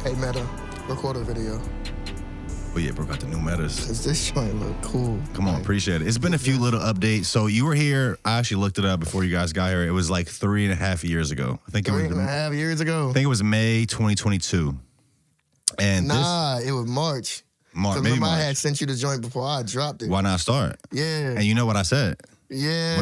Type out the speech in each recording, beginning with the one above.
Hey, Meta, record a video. Oh yeah, bro, got the new metas. Cause this joint look cool. Come on, appreciate it. It's been a few little updates. So you were here. I actually looked it up before you guys got here. It was like 3.5 years ago. I think it was 3.5 years ago. I think it was May 2022. And it was March. Maybe Remember, March. I had sent you the joint before I dropped it. Why not start? Yeah. And you know what I said? Yeah.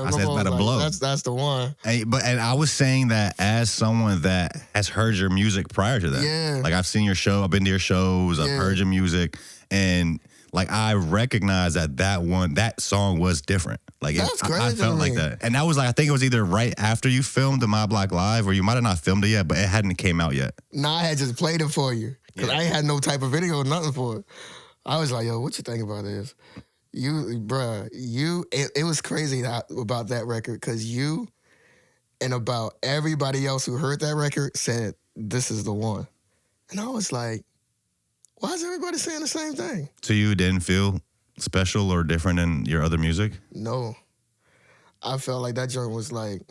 I said it's about to blow. That's the one. And I was saying that as someone that has heard your music prior to that. Yeah. Like I've seen your show, I've been to your shows, I've heard your music, and like I recognize that song was different. Like That's crazy. I felt like that. And that was like, I think it was either right after you filmed the My Block Live, or you might have not filmed it yet, but it hadn't came out yet. Nah, I had just played it for you. Because I ain't had no type of video or nothing for it. I was like, yo, what you think about this? It was crazy about that record, because you and about everybody else who heard that record said, this is the one. And I was like, why is everybody saying the same thing? So you didn't feel special or different than your other music? No. I felt like that joint was like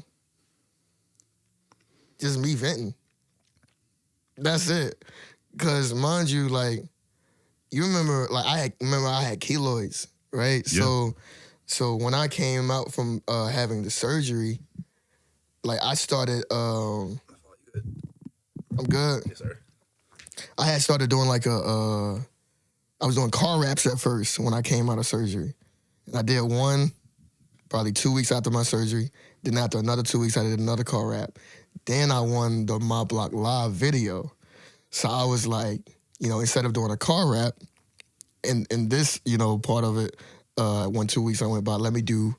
just me venting. That's it. Because mind you, like, you remember, like, I had keloids, right? Yeah. So when I came out from having the surgery, like, I started, I'm good. Yes, sir. I had started doing like I was doing car raps at first when I came out of surgery. And I did one probably 2 weeks after my surgery. Then after another 2 weeks, I did another car rap. Then I won the My Block Live video. So I was like, instead of doing a car rap, and this, part of it, 1 2 weeks I went by, let me do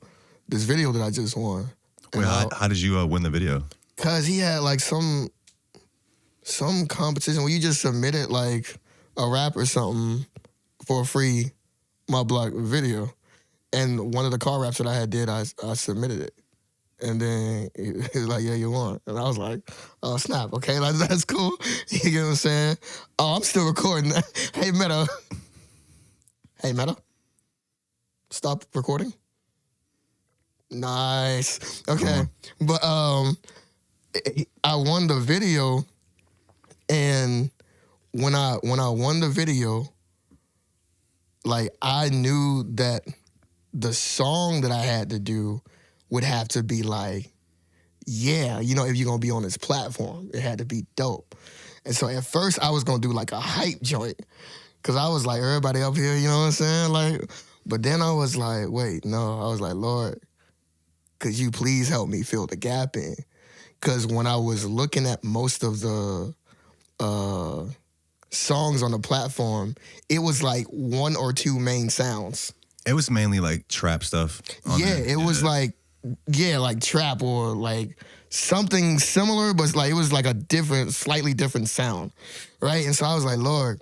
this video that I just won. Wait, how did you win the video? Because he had like some competition where you just submitted like a rap or something for a free My Block video. And one of the car raps that I did, I submitted it. And then he was like, yeah, you won. And I was like, oh, snap, okay, like, that's cool. You get what I'm saying? Oh, I'm still recording. Hey, Meta. Hey, Meta. Stop recording. Nice. Okay. But I won the video, and when I won the video, like, I knew that the song that I had to do would have to be like, yeah, if you're going to be on this platform, it had to be dope. And so at first I was going to do like a hype joint, because I was like, everybody up here, you know what I'm saying? Like, but then I was like, wait, no. I was like, Lord, could you please help me fill the gap in? Because when I was looking at most of the songs on the platform, it was like one or two main sounds. It was mainly like trap stuff. It was like, like trap or like something similar, but like it was like a slightly different sound, right? And so I was like, Lord,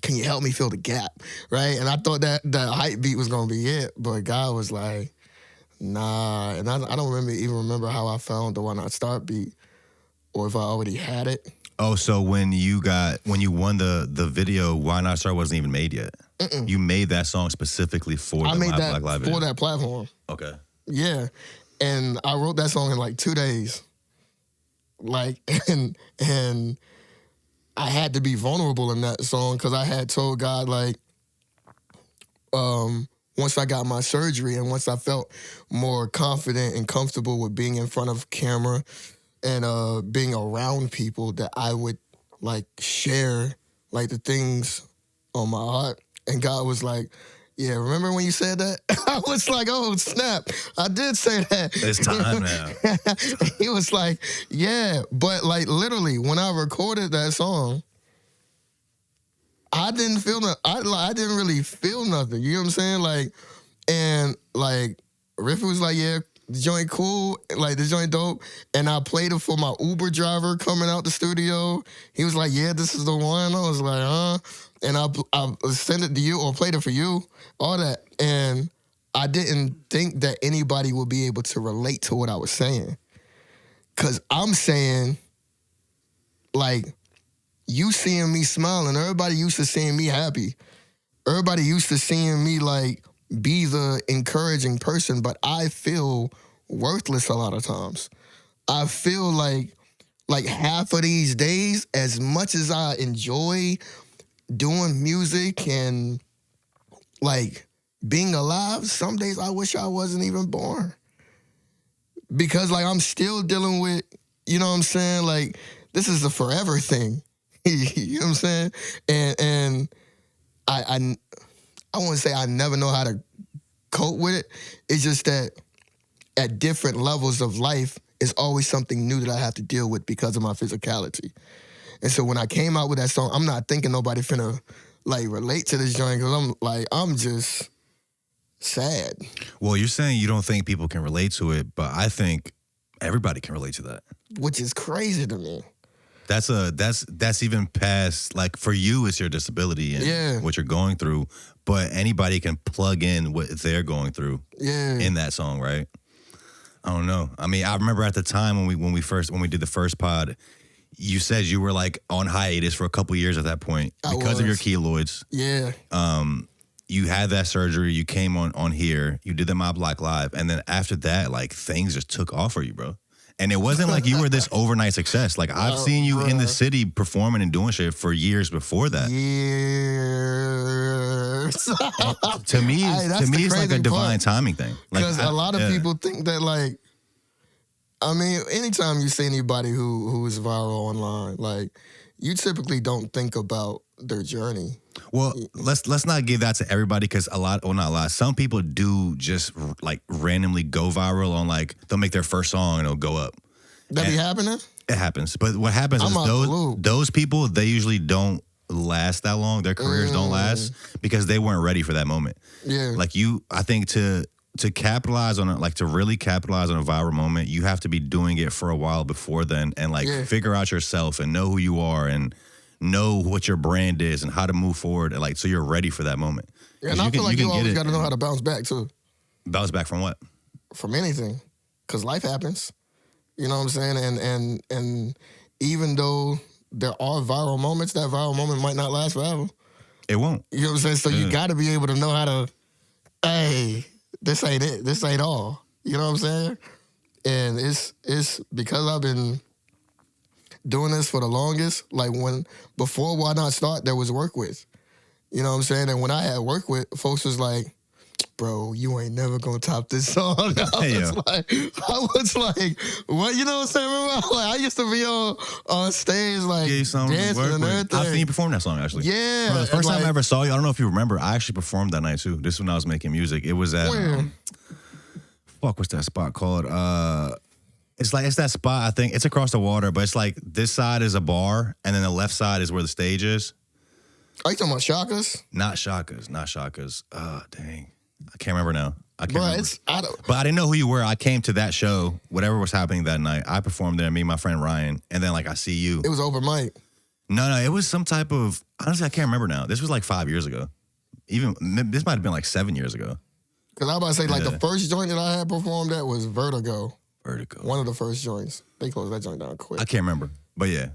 can you help me fill the gap, right? And I thought that the hype beat was gonna be it, but God was like, nah. And I don't remember how I found the Why Not Start beat, or if I already had it. Oh, so when you won the video, Why Not Start wasn't even made yet. Mm-mm. You made that song specifically for the My Block Live video. For that platform. Okay. Yeah, and I wrote that song in like 2 days. Like, and I had to be vulnerable in that song, because I had told God, like, once I got my surgery and once I felt more confident and comfortable with being in front of camera and being around people, that I would like share like the things on my heart. And God was like, yeah, remember when you said that? I was like, oh, snap. I did say that. It's time now. He was like, yeah. But like literally, when I recorded that song, I didn't feel I didn't really feel nothing. You know what I'm saying? Like, and like Riffy was like, yeah, the joint cool, like the joint dope. And I played it for my Uber driver coming out the studio. He was like, yeah, this is the one. I was like, huh? And I sent it to you or played it for you, all that. And I didn't think that anybody would be able to relate to what I was saying. Because I'm saying, like, you seeing me smiling, everybody used to seeing me happy. Everybody used to seeing me, like, be the encouraging person, but I feel worthless a lot of times. I feel like like half of these days, as much as I enjoy doing music and like being alive, some days I wish I wasn't even born. Because like I'm still dealing with, you know what I'm saying? Like this is a forever thing. You know what I'm saying? And I won't say I never know how to cope with it. It's just that at different levels of life, it's always something new that I have to deal with because of my physicality. And so when I came out with that song, I'm not thinking nobody finna like relate to this joint because I'm just sad. Well, you're saying you don't think people can relate to it, but I think everybody can relate to that. Which is crazy to me. That's even past, like, for you, it's your disability and what you're going through, but anybody can plug in what they're going through in that song, right? I don't know. I mean, I remember at the time when we did the first pod, you said you were like on hiatus for a couple years at that point because of your keloids. Yeah. You had that surgery, you came on here, you did the My Block Live, and then after that, like, things just took off for you, bro. And it wasn't like you were this overnight success. Like, I've seen you in the city performing and doing shit for years before that. Years. To me, it's like a divine timing thing. Because a lot of people think that, like, I mean, anytime you see anybody who is viral online, like, you typically don't think about their journey. Well, let's not give that to everybody because some people do just like randomly go viral on, like, they'll make their first song and it'll go up. That be happening? It happens. But what happens is those people, they usually don't last that long. Their careers don't last because they weren't ready for that moment. Yeah. Like I think to capitalize on it, like to really capitalize on a viral moment, you have to be doing it for a while before then and like figure out yourself and know who you are and know what your brand is and how to move forward, and like so you're ready for that moment. Yeah, and I feel like you always got to know how to bounce back too. Bounce back from what? From anything, because life happens. You know what I'm saying? And even though there are viral moments, that viral moment might not last forever. It won't. You know what I'm saying? So you got to be able to know how to, hey, this ain't it. This ain't all. You know what I'm saying? And it's because I've been doing this for the longest. Like before Why Not Start, there was work with. You know what I'm saying? And when I had work with, folks was like, bro, you ain't never gonna top this song. I was like, what? You know what I'm saying? Remember, I used to be on stage, like, dancing and everything. I've seen you perform that song, actually. Yeah. Bro, the first time I ever saw you, I don't know if you remember, I actually performed that night, too. This is when I was making music. It was at, what's that spot called? It's that spot, I think. It's across the water, but it's like this side is a bar, and then the left side is where the stage is. Are you talking about Shaka's? Not Shaka's. Oh, dang. I can't remember now. But I didn't know who you were. I came to that show, whatever was happening that night. I performed there, me and my friend Ryan, and then, like, I see you. It was open mic. No, it was some type of, honestly, I can't remember now. This was like 5 years ago. This might have been like 7 years ago. Because I was about to say, like, the first joint that I had performed at was Vertigo. Vertigo. One of the first joints. They closed that joint down quick. I can't remember. But yeah,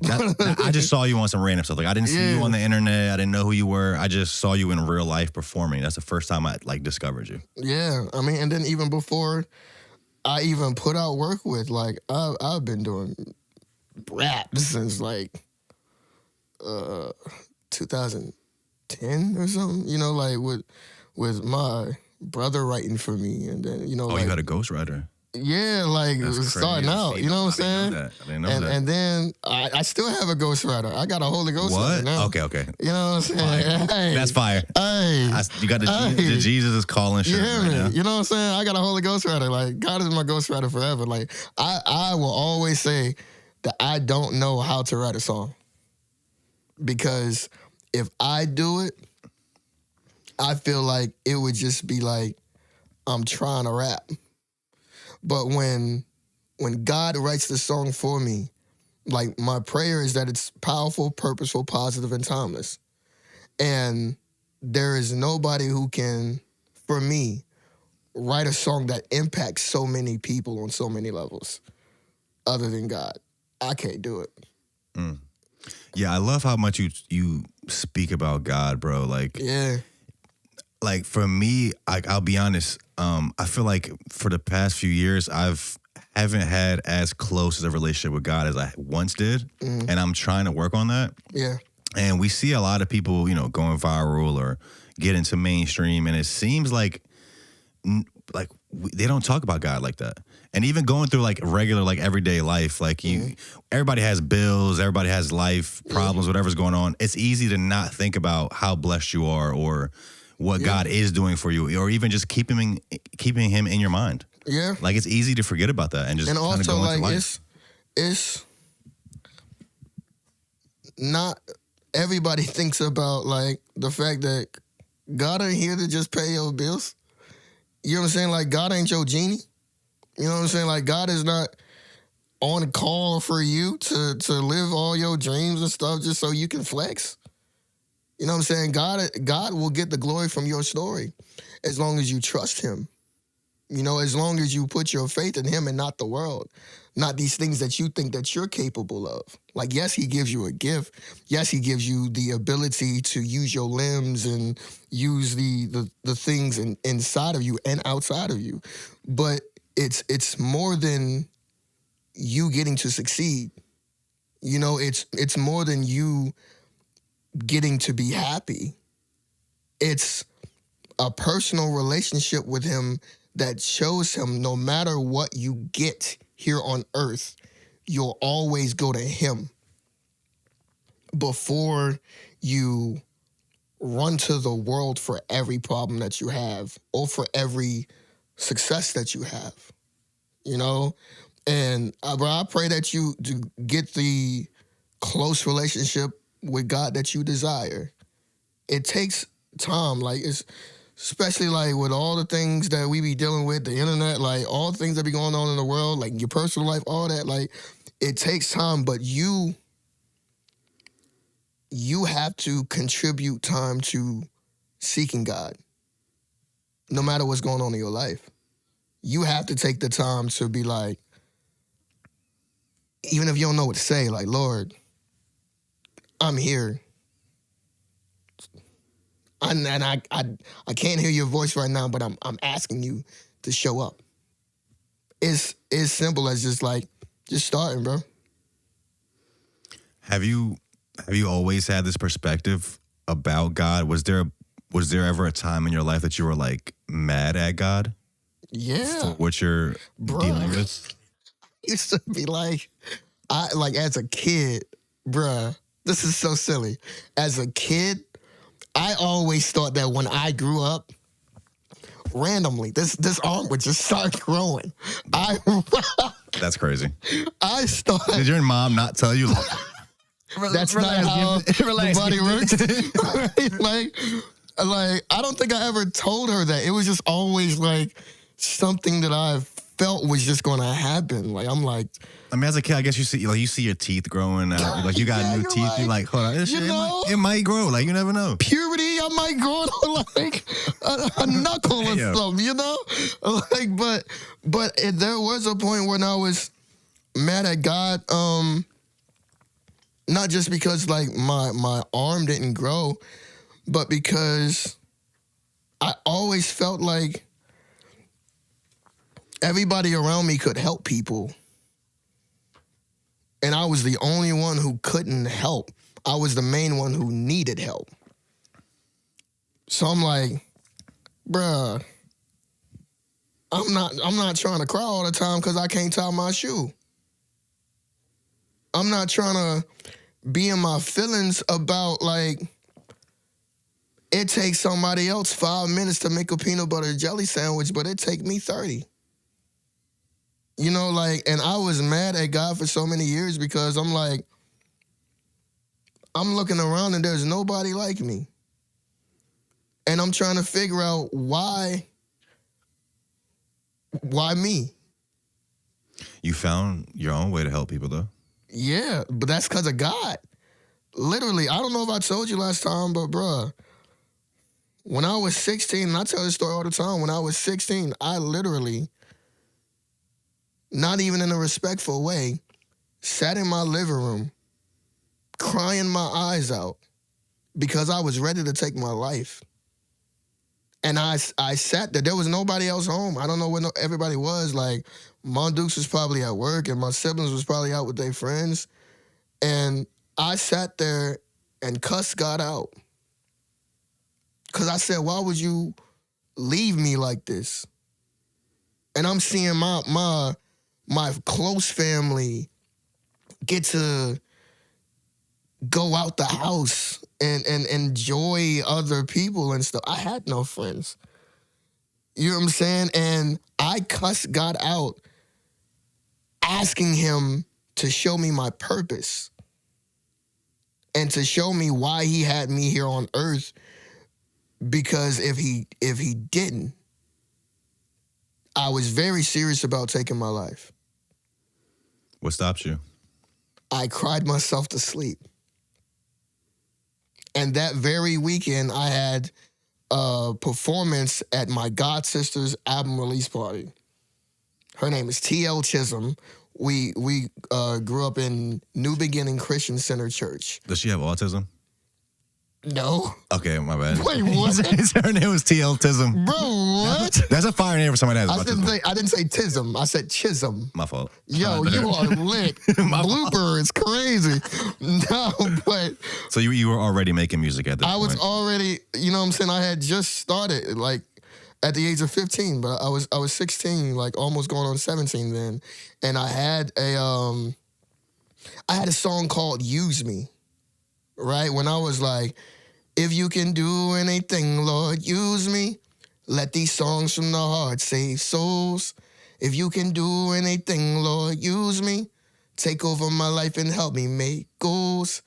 I just saw you on some random stuff. Like, I didn't see you on the internet. I didn't know who you were. I just saw you in real life performing. That's the first time I, like, discovered you. Yeah. I mean, and then even before I even put out work with, like, I've been doing rap since, like, 2010 or something. You know, like, with my brother writing for me. And then, you know, you had a ghostwriter. Yeah, like, it was starting out. You know what I'm saying? I didn't know that. And then I still have a ghostwriter. I got a Holy Ghost writer now. Okay. You know what I'm saying? Hey, that's fire. Hey. You got the Jesus is calling shit right now. You know what I'm saying? I got a Holy Ghost writer. Like, God is my ghostwriter forever. Like, I will always say that I don't know how to write a song. Because if I do it, I feel like it would just be like I'm trying to rap. But when God writes the song for me, like, my prayer is that it's powerful, purposeful, positive, and timeless. And there is nobody who can, for me, write a song that impacts so many people on so many levels other than God. I can't do it. Yeah, I love how much you speak about God, bro. Like, yeah. Like, for me, I'll be honest, I feel like for the past few years, I've haven't had as close as a relationship with God as I once did, and I'm trying to work on that. Yeah. And we see a lot of people, going viral or get into mainstream, and it seems like they don't talk about God like that. And even going through like regular, like everyday life, like everybody has bills, everybody has life problems, whatever's going on. It's easy to not think about how blessed you are or what God is doing for you, or even just keeping him in your mind. Yeah. Like it's easy to forget about that and just kind of go into life. It's not everybody thinks about like the fact that God ain't here to just pay your bills. You know what I'm saying? Like God ain't your genie. You know what I'm saying? Like God is not on call for you to live all your dreams and stuff just so you can flex. You know what I'm saying? God will get the glory from your story as long as you trust him. As long as you put your faith in him and not the world, not these things that you think that you're capable of. Like, yes, he gives you a gift. Yes, he gives you the ability to use your limbs and use the things inside of you and outside of you. But it's more than you getting to succeed. It's more than you getting to be happy. It's a personal relationship with him that shows him no matter what you get here on earth, you'll always go to him before you run to the world for every problem that you have or for every success that you have, And I pray that you get the close relationship with God that you desire. It takes time, especially like with all the things that we be dealing with, the internet, like all the things that be going on in the world, like your personal life, all that, like it takes time, but you have to contribute time to seeking God, no matter what's going on in your life. You have to take the time to be like, even if you don't know what to say, like, Lord, I'm here. And I can't hear your voice right now, but I'm asking you to show up. It's as simple as just starting, bro. Have you always had this perspective about God? Was there ever a time in your life that you were like mad at God? Yeah. For what you're dealing with? Used to be like, as a kid, bruh, this is so silly. As a kid, I always thought that when I grew up, randomly, this arm would just start growing. That's crazy. I started. Did your mom not tell you? That's not how the body works. Like I don't think I ever told her that. It was just always like something that I felt was just going to happen. Like I'm like. I mean, as a kid, I guess you see your teeth growing out. Like you got new teeth. Right. You're like, hold on, it might grow. Like you never know. Puberty, I might grow like a knuckle or something. But there was a point when I was mad at God. Not just because like my arm didn't grow, but because I always felt like everybody around me could help people. And I was the only one who couldn't help. I was the main one who needed help. So I'm like, bruh, I'm not trying to cry all the time because I can't tie my shoe. I'm not trying to be in my feelings about like it takes somebody else 5 minutes to make a peanut butter jelly sandwich, but it take me 30. And I was mad at God for so many years because I'm like, I'm looking around and there's nobody like me. And I'm trying to figure out why me? You found your own way to help people though. Yeah, but that's because of God. Literally, I don't know if I told you last time, but bruh, when I was 16, and I tell this story all the time, when I was 16, I literally, not even in a respectful way, sat in my living room, crying my eyes out because I was ready to take my life. And I sat there. There was nobody else home. I don't know where everybody was. Like, my Dukes was probably at work, and my siblings was probably out with their friends. And I sat there and cussed God out. Because I said, why would you leave me like this? And I'm seeing my close family get to go out the house and enjoy other people and stuff. I had no friends. You know what I'm saying? And I cussed God out, asking him to show me my purpose and to show me why he had me here on earth. Because if he didn't, I was very serious about taking my life. What stops you? I cried myself to sleep. And that very weekend, I had a performance at my god sister's album release party. Her name is T.L. Chisholm. We grew up in New Beginning Christian Center Church. Does she have autism? No. Okay, my bad. Wait, what? Her name was T.L. Chisholm. Bro, what? That's a fire name for somebody that has autism. I didn't say Tism. I said Chisholm. My fault. Yo, you are lit. Blooper is crazy. No, but... So you were already making music at this point? I was already, you know what I'm saying? I had just started, like, at the age of 15, but I was 16, like, almost going on 17 then. And I had a song called Use Me, right? When I was like... If you can do anything, Lord, use me. Let these songs from the heart save souls. If you can do anything, Lord, use me. Take over my life and help me make goals.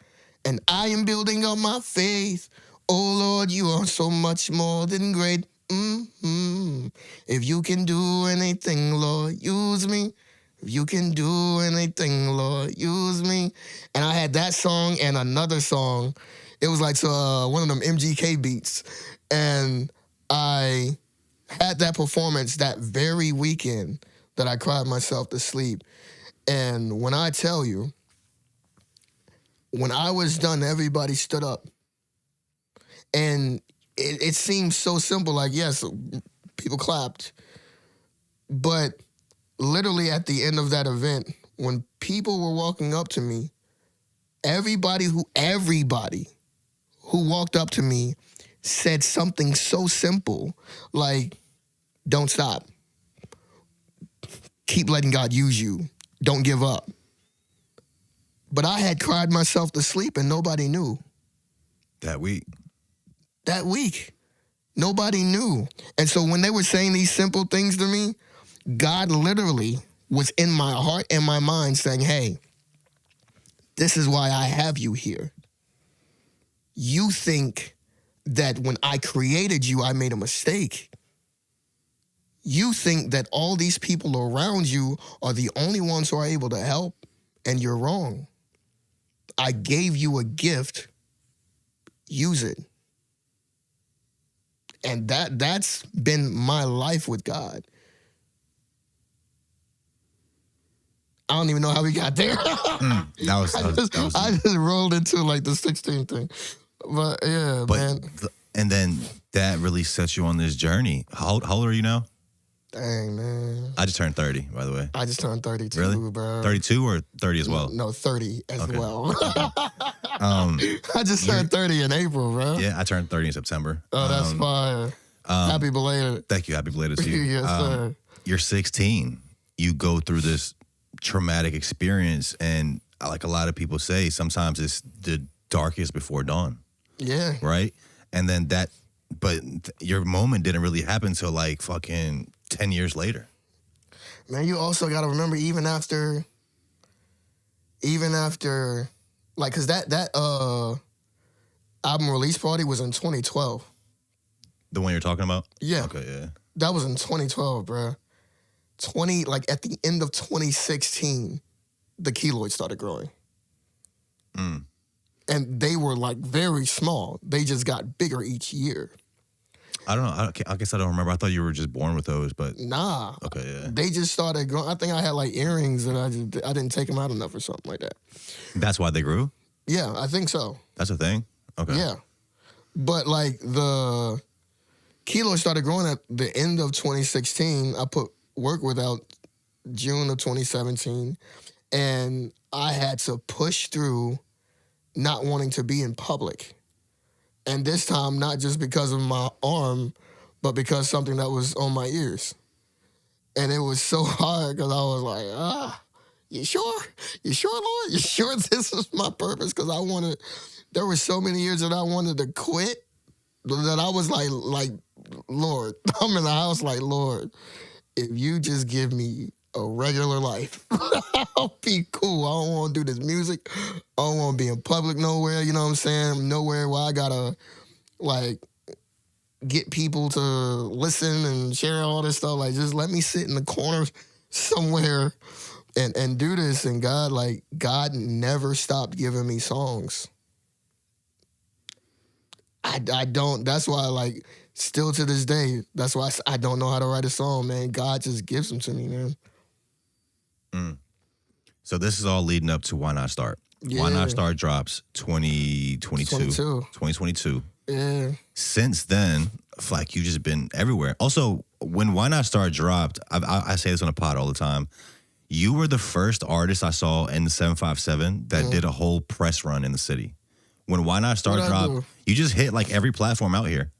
And I am building up my faith. Oh, Lord, you are so much more than great. If you can do anything, Lord, use me. If you can do anything, Lord, use me. And I had that song and another song. It was like one of them MGK beats. And I had that performance that very weekend that I cried myself to sleep. And when I tell you, when I was done, everybody stood up. And it seemed so simple, like, yes, people clapped. But literally at the end of that event, when people were walking up to me, everybody who walked up to me said something so simple, like, don't stop. Keep letting God use you. Don't give up. But I had cried myself to sleep and nobody knew. That week. Nobody knew. And so when they were saying these simple things to me, God literally was in my heart and my mind saying, hey, this is why I have you here. You think that when I created you, I made a mistake. You think that all these people around you are the only ones who are able to help, and you're wrong. I gave you a gift. Use it. And that's been my life with God. I don't even know how we got there. I just rolled into like the 16 thing. But yeah, man. And then that really sets you on this journey. How old are you now? Dang, man. I just turned 30, by the way. I just turned 32, really? bro. 32 or 30 as well? No, 30 as well. I just turned 30 in April, bro. Yeah, I turned 30 in September. Oh, that's fire. Happy belated. Thank you. Happy belated to you. Yes, sir. You're 16. You go through this traumatic experience, and like a lot of people say, sometimes it's the darkest before dawn. Yeah. Right? And then but your moment didn't really happen until like fucking 10 years later. Man, you also got to remember, even after, like, because that album release party was in 2012. The one you're talking about? Yeah. Okay, yeah. That was in 2012, bro. At the end of 2016, the keloids started growing. And they were like very small. They just got bigger each year. I don't know. I guess I don't remember. I thought you were just born with those, but nah. Okay, yeah. They just started growing. I think I had like earrings and I didn't take them out enough or something like that. That's why they grew? Yeah, I think so. That's a thing? Okay. Yeah. But like the Kilo started growing at the end of 2016. I put Work With out June of 2017. And I had to push through not wanting to be in public. And this time, not just because of my arm, but because something that was on my ears. And it was so hard because I was like, you sure? You sure, Lord? You sure this is my purpose? Because there were so many years that I wanted to quit that I was like, Lord, I'm in the house like, Lord, if you just give me a regular life, I'll be cool. I don't want to do this music. I don't want to be in public nowhere, you know what I'm saying? Nowhere where I gotta, like, get people to listen and share all this stuff. Like, just let me sit in the corner somewhere and do this. And God never stopped giving me songs. I don't, that's why, like, still to this day, that's why I don't know how to write a song, man. God just gives them to me, man. So this is all leading up to Why Not Start. Yeah. Why Not Start drops 2022. Yeah. Since then, like, you've just been everywhere. Also, when Why Not Start dropped, I say this on a pod all the time, you were the first artist I saw in the 757 that did a whole press run in the city. When Why Not Start dropped, you just hit like every platform out here.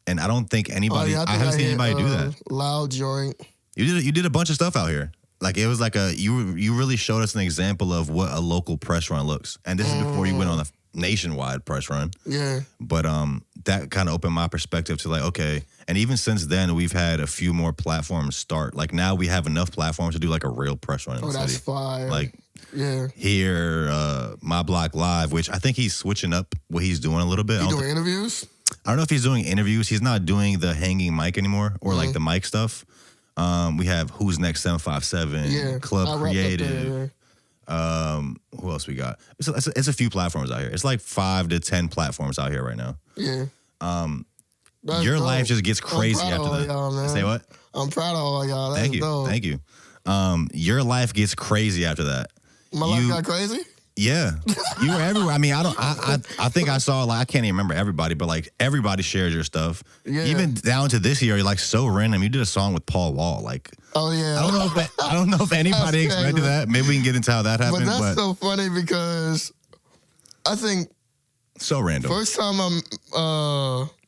And I don't think anybody, I haven't seen anybody do that. Loud Joint. You did a bunch of stuff out here. Like, it was like you really showed us an example of what a local press run looks. And this is before you went on a nationwide press run. Yeah. But that kind of opened my perspective to, like, okay. And even since then, we've had a few more platforms start. Like, now we have enough platforms to do like a real press run in the city. That's fire. Like, yeah. Here, My Block Live, which I think he's switching up what he's doing a little bit. He doing interviews? I don't know if he's doing interviews. He's not doing the hanging mic anymore or like the mic stuff. We have Who's Next 757, Club Creative. Who else we got? It's a few platforms out here. It's like 5 to 10 platforms out here right now. Yeah. Your life just gets crazy after that. Y'all, man. Say what? I'm proud of all y'all. That's dope. Thank you. Your life gets crazy after that. My life got crazy? Yeah. You were everywhere. I mean, I think I saw, like, I can't even remember everybody, but like everybody shared your stuff. Yeah. Even down to this year, like, so random. You did a song with Paul Wall. Like, oh yeah. I don't know if anybody expected that. Maybe we can get into how that happened. But that's so funny because I think so random. First time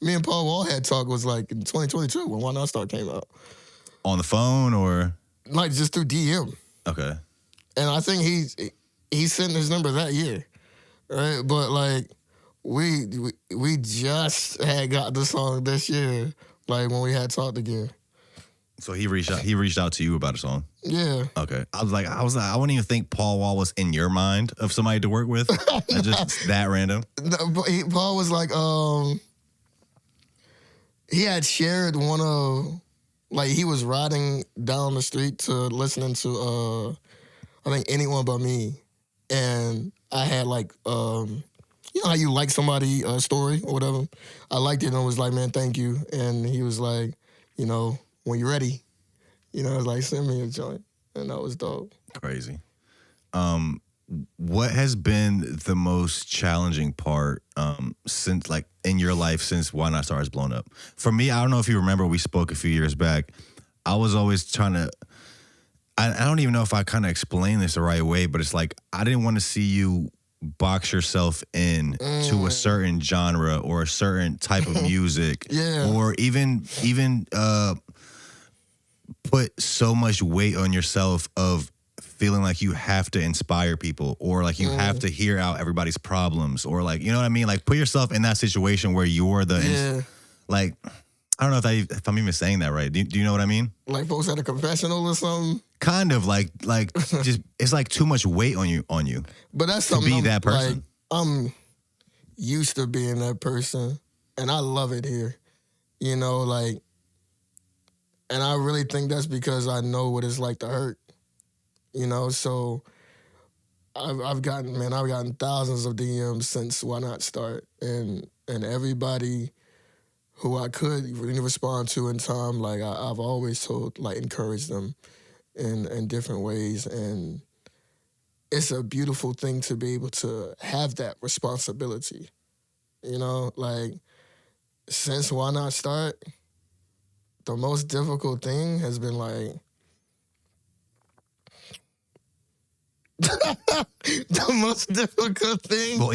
me and Paul Wall had talk was like in 2022 when Why Not Start came out. On the phone or? Like just through DM. Okay. And I think he sent his number that year, right? But like we just had got the song this year, like when we had talked again. So he reached out to you about a song? Yeah. Okay. I wouldn't even think Paul Wall was in your mind of somebody to work with. Just that random. No, but Paul was like, he had shared one of, like, he was riding down the street to listening to I think Anyone But Me. And I had like, you know how you like somebody's story or whatever? I liked it and was like, man, thank you. And he was like, you know, when you're ready, you know, I was like, send me a joint. And that was dope. Crazy. What has been the most challenging part since, like, in your life since Why Not Start has blown up? For me, I don't know if you remember, we spoke a few years back. I was always trying to, I don't even know if I kind of explained this the right way, but it's like, I didn't want to see you box yourself in to a certain genre or a certain type of music. Yeah. Or even put so much weight on yourself of feeling like you have to inspire people or like you have to hear out everybody's problems or, like, you know what I mean? Like, put yourself in that situation where you're the, like, I don't know if I'm even saying that right. Do you know what I mean? Like folks at a confessional or something? Kind of like just, it's like too much weight on you. But that's something to be that person. Like, I'm used to being that person and I love it here. You know, like, and I really think that's because I know what it's like to hurt. You know, so I've gotten thousands of DMs since Why Not Start, and everybody who I could respond to in time, like I've always told, like, encourage them in different ways, and it's a beautiful thing to be able to have that responsibility. You know, like, since Why Not Start, the most difficult thing has been like the most difficult thing. Well,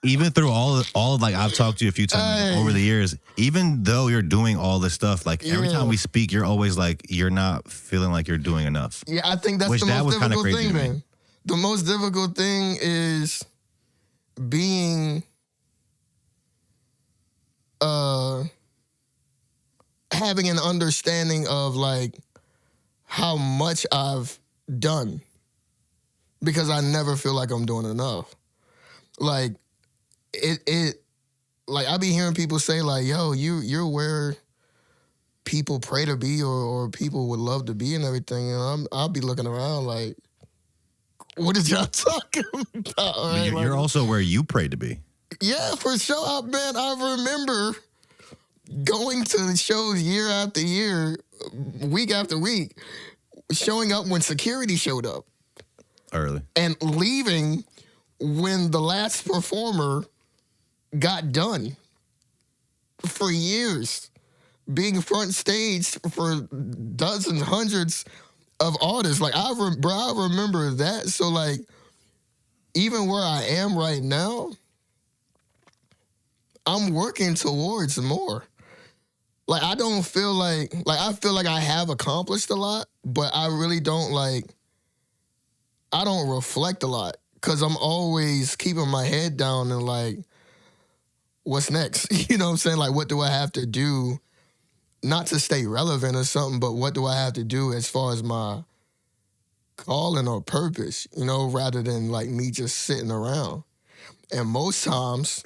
even through all like I've talked to you a few times over the years, even though you're doing all this stuff, like every time we speak, you're always like you're not feeling like you're doing enough. Yeah, I think that's the most difficult thing, man. The most difficult thing is being having an understanding of like how much I've done, because I never feel like I'm doing enough. Like it like I be hearing people say like, yo, you're where people pray to be or people would love to be and everything, and I'll be looking around like, what is y'all talking about? Right? You're also where you pray to be. Yeah, for sure. I remember going to the shows year after year, week after week, showing up when security showed up. Early. And leaving when the last performer got done. For years. Being front stage for dozens, hundreds of artists. Like, I remember that. So, like, even where I am right now, I'm working towards more. Like, I don't feel like I feel like I have accomplished a lot, but I really don't, like, I don't reflect a lot because I'm always keeping my head down and, like, what's next? You know what I'm saying? Like, what do I have to do, not to stay relevant or something, but what do I have to do as far as my calling or purpose, you know, rather than, like, me just sitting around. And most times,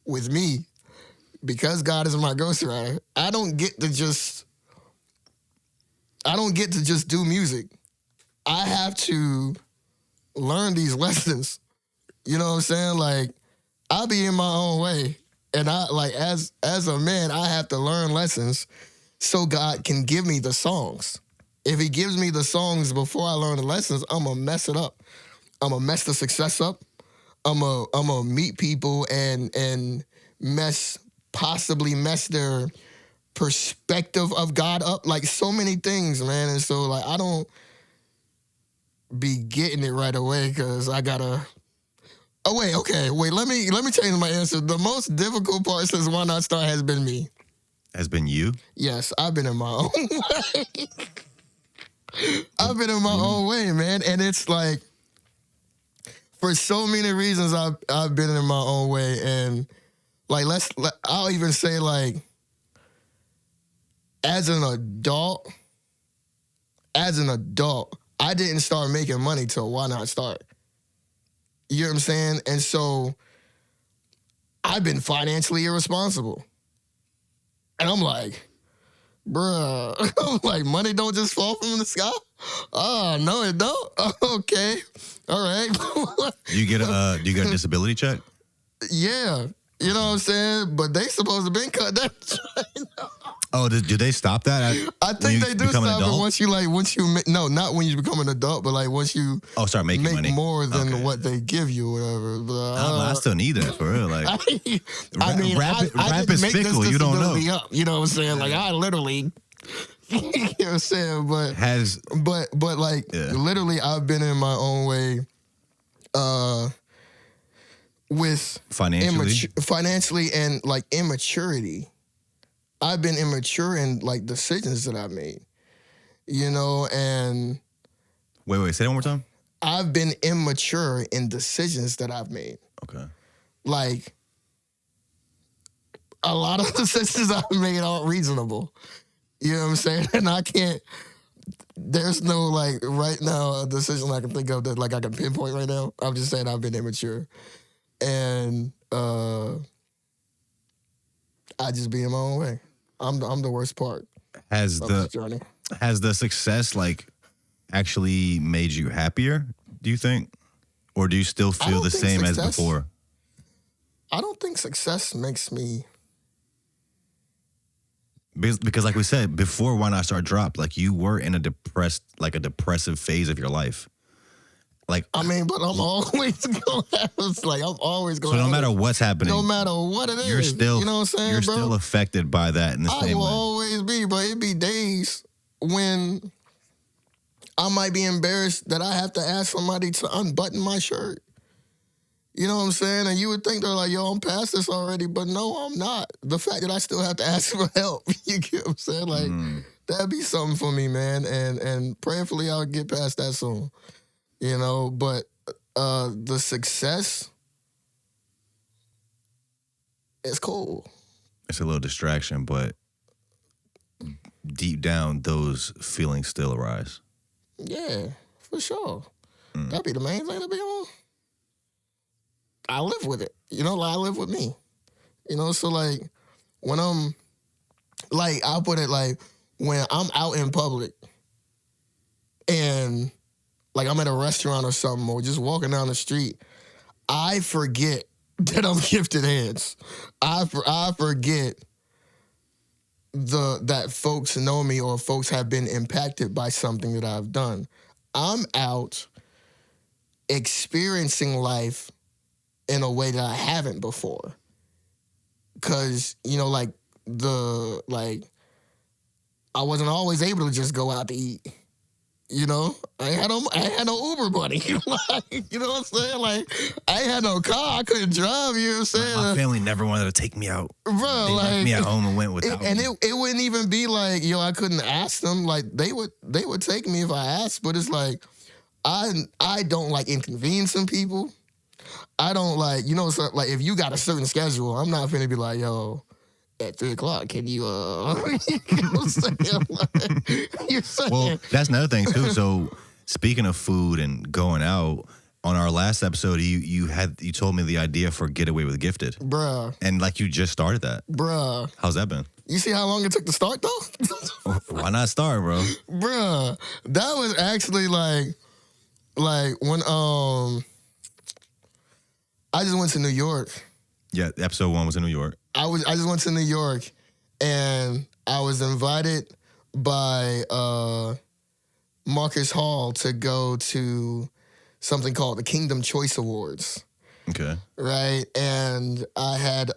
with me, because God is my ghostwriter, I don't get to just do music. I have to learn these lessons. You know what I'm saying? Like, I'll be in my own way. And I, like, as a man, I have to learn lessons so God can give me the songs. If he gives me the songs before I learn the lessons, I'm going to mess it up. I'm going to mess the success up. I'm going to meet people and possibly mess their perspective of God up. Like, so many things, man. And so, like, I don't be getting it right away because I gotta. Oh wait, okay, wait. Let me change my answer. The most difficult part since Why Not Start has been me. Has been you? Yes, I've been in my own way. I've been in my own way, man, and it's like for so many reasons I've been in my own way, and like I'll even say like as an adult. I didn't start making money till Why Not Start. You know what I'm saying? And so I've been financially irresponsible. And I'm like, bruh, I'm like, money don't just fall from the sky? Oh, no, it don't? Okay. All right. Do you get a disability check? Yeah. You know what I'm saying? But they supposed to been cut that. Oh, do they stop that? I think they do stop it once you no, not when you become an adult, but like once you start making money. More than what they give you, or whatever. But, I still need that for real. Like, rap is fickle. You don't know. Up, you know what I'm saying? Like I literally, you know what I'm saying? But like literally, I've been in my own way. With financially and like immaturity. I've been immature in like decisions that I've made, you know, and wait, say that one more time. I've been immature in decisions that I've made. Okay. Like a lot of decisions I've made aren't reasonable. You know what I'm saying? And I can't, there's no like right now a decision I can think of that like I can pinpoint right now. I'm just saying I've been immature. And I just be in my own way. I'm the worst part. Has the success like actually made you happier, do you think? Or do you still feel the same as before? I don't think success makes me, because like we said, before Why Not Start dropped, like you were in a depressive phase of your life. Like, I mean, but I'm always going to have, it's like, I'm always going to. So no matter what's happening, no matter what it is, you're still, you know what I'm saying, you're bro? still affected by that in the same way. I will always be, but it be days when I might be embarrassed that I have to ask somebody to unbutton my shirt. You know what I'm saying? And you would think they're like, yo, I'm past this already, but no, I'm not. The fact that I still have to ask for help, you get what I'm saying? Like, that'd be something for me, man. And prayerfully, I'll get past that soon. You know, but the success, it's cool. It's a little distraction, but deep down, those feelings still arise. Yeah, for sure. That'd be the main thing to be on. I live with it. You know, like I live with me. You know, so like when I'm, like I'll put it like when I'm out in public and like I'm at a restaurant or something or just walking down the street, I forget that I'm gifted hands. I forget that folks know me or folks have been impacted by something that I've done. I'm out experiencing life in a way that I haven't before. Cause, you know, like I wasn't always able to just go out to eat. You know, I ain't had no Uber buddy. You know what I'm saying? Like, I ain't had no car. I couldn't drive, you know what I'm saying? My family never wanted to take me out. Bro, they left me at home and went without me. And it wouldn't even be like, yo, I couldn't ask them. Like, they would take me if I asked, but it's like, I don't like inconveniencing people. I don't like, you know, so, like if you got a certain schedule, I'm not finna be like, yo, at 3:00, can you, you know what I'm saying? Like, you're saying. Well, that's another thing too. So speaking of food and going out, on our last episode, you told me the idea for Getaway with Gifted. Bruh. And like you just started that. Bruh. How's that been? You see how long it took to start though? Why not start, bro? Bruh. That was actually like when I just went to New York. Yeah, episode 1 was in New York. I just went to New York and I was invited by Marcus Hall to go to something called the Kingdom Choice Awards. Okay. Right? And I had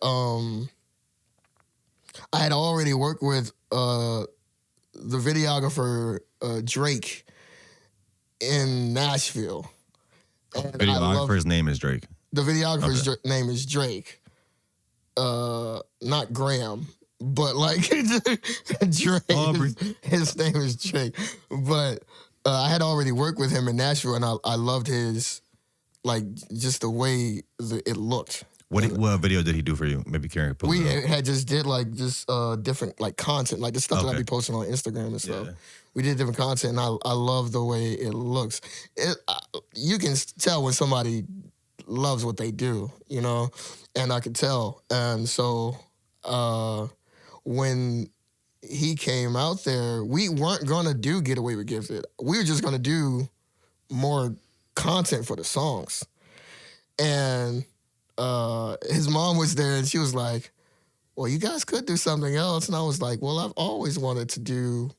already worked with the videographer Drake in Nashville. And videographer's name is Drake. The videographer's name is Drake. Not Graham, but like Drake. His name is Drake. But I had already worked with him in Nashville, and I loved his, like, just the way it looked. What video did he do for you? Maybe Karen could We had just did like just different like content, like the stuff that I be posting on Instagram and stuff. Yeah. We did different content, and I love the way it looks. You can tell when somebody loves what they do, you know, and I could tell. And so when he came out there, we weren't gonna do Getaway with Gifted. We were just gonna do more content for the songs. And his mom was there, and she was like, well, you guys could do something else. And I was like, well, I've always wanted to do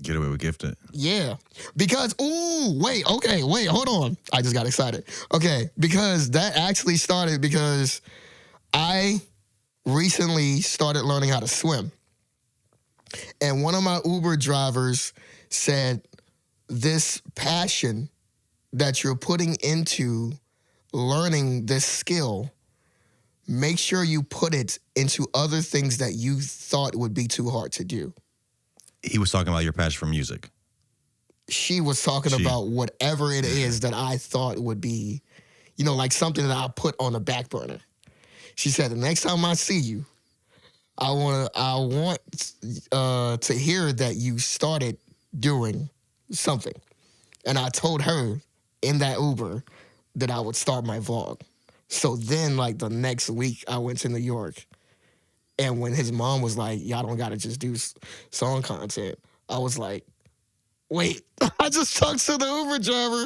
Getaway with Gifted. Yeah. Because, hold on. I just got excited. Okay, because that actually started because I recently started learning how to swim. And one of my Uber drivers said, this passion that you're putting into learning this skill, make sure you put it into other things that you thought would be too hard to do. He was talking about your passion for music. She was talking about whatever it is that I thought would be, you know, like something that I put on the back burner. She said, the next time I see you, I want to hear that you started doing something. And I told her in that Uber that I would start my vlog. So then, like, the next week, I went to New York. And when his mom was like, y'all don't got to just do song content, I was like, wait, I just talked to the Uber driver.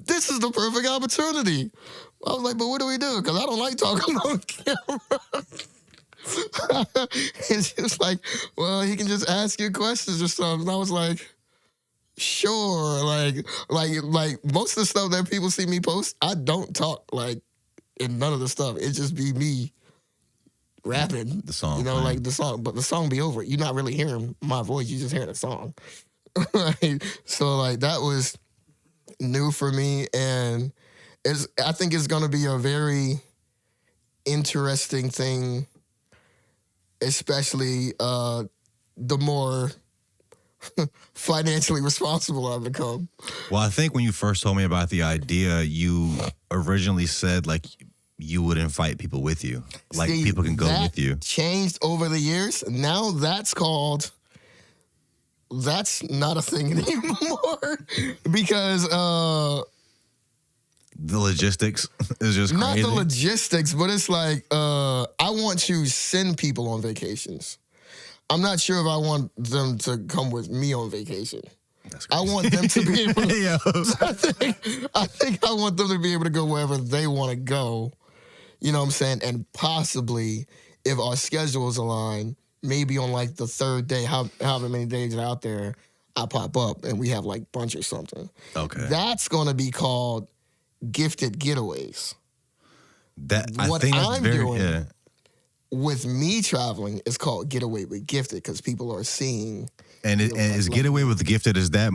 This is the perfect opportunity. I was like, but what do we do? Because I don't like talking on camera. And she was like, well, he can just ask you questions or something. And I was like, Sure, like most of the stuff that people see me post, I don't talk like in none of the stuff. It just be me rapping the song, like the song, but the song be over. You're not really hearing my voice. You just hearing the song. So like that was new for me, and I think it's gonna be a very interesting thing, especially the more financially responsible I've become. Well, I think when you first told me about the idea, you originally said like you would invite people with you. Like people can go with you. Changed over the years. Now that's not a thing anymore because the logistics is just crazy. Not the logistics, but it's like I want to send people on vacations. I'm not sure if I want them to come with me on vacation. I want them to be able to, I think I want them to be able to go wherever they want to go. You know what I'm saying? And possibly, if our schedules align, maybe on like the third day, however many days are out there, I pop up and we have like brunch or something. Okay. That's going to be called gifted getaways. I think that's doing with me traveling is called Getaway with Gifted because people are seeing. And is Getaway with Gifted, is that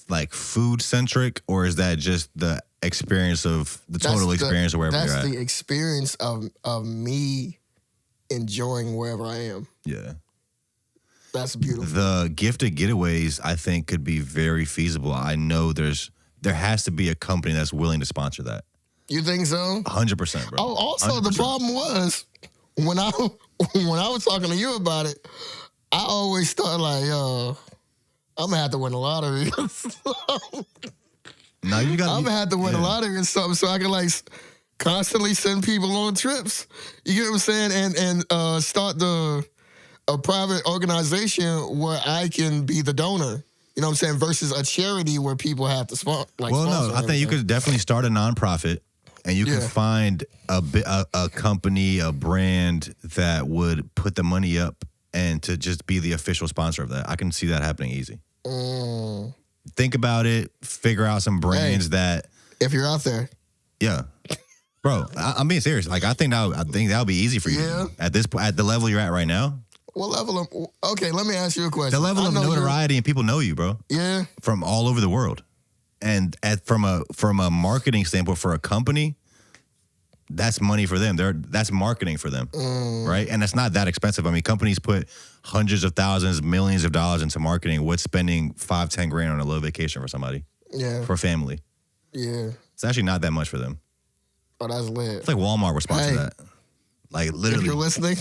like food centric or is that just the experience of the total experience of wherever you're at? That's the experience of me enjoying wherever I am. Yeah. That's beautiful. The gifted getaways, I think, could be very feasible. I know there has to be a company that's willing to sponsor that. You think so? 100%, bro. Oh, also 100%. The problem was when I was talking to you about it, I always thought like, I'm gonna have to win the lottery. No, I'm gonna have to win the lottery or something so I can like constantly send people on trips. You get what I'm saying? And start a private organization where I can be the donor. You know what I'm saying? Versus a charity where people have to sponsor. I think you could definitely start a nonprofit. And you can find a company, a brand that would put the money up and to just be the official sponsor of that. I can see that happening easy. Think about it. Figure out some brands that. If you're out there. Yeah. Bro, I'm being serious. Like I think that would be easy for you. Yeah. At the level you're at right now. What level of? Okay, let me ask you a question. The level of notoriety and people know you, bro. Yeah. From all over the world. And from a marketing standpoint for a company, that's money for them. That's marketing for them, right? And that's not that expensive. I mean, companies put hundreds of thousands, millions of dollars into marketing. What's spending $5-10 grand on a little vacation for somebody? Yeah. For a family. Yeah. It's actually not that much for them. Oh, that's lit. It's like Walmart would sponsor that. Like literally. If you're listening.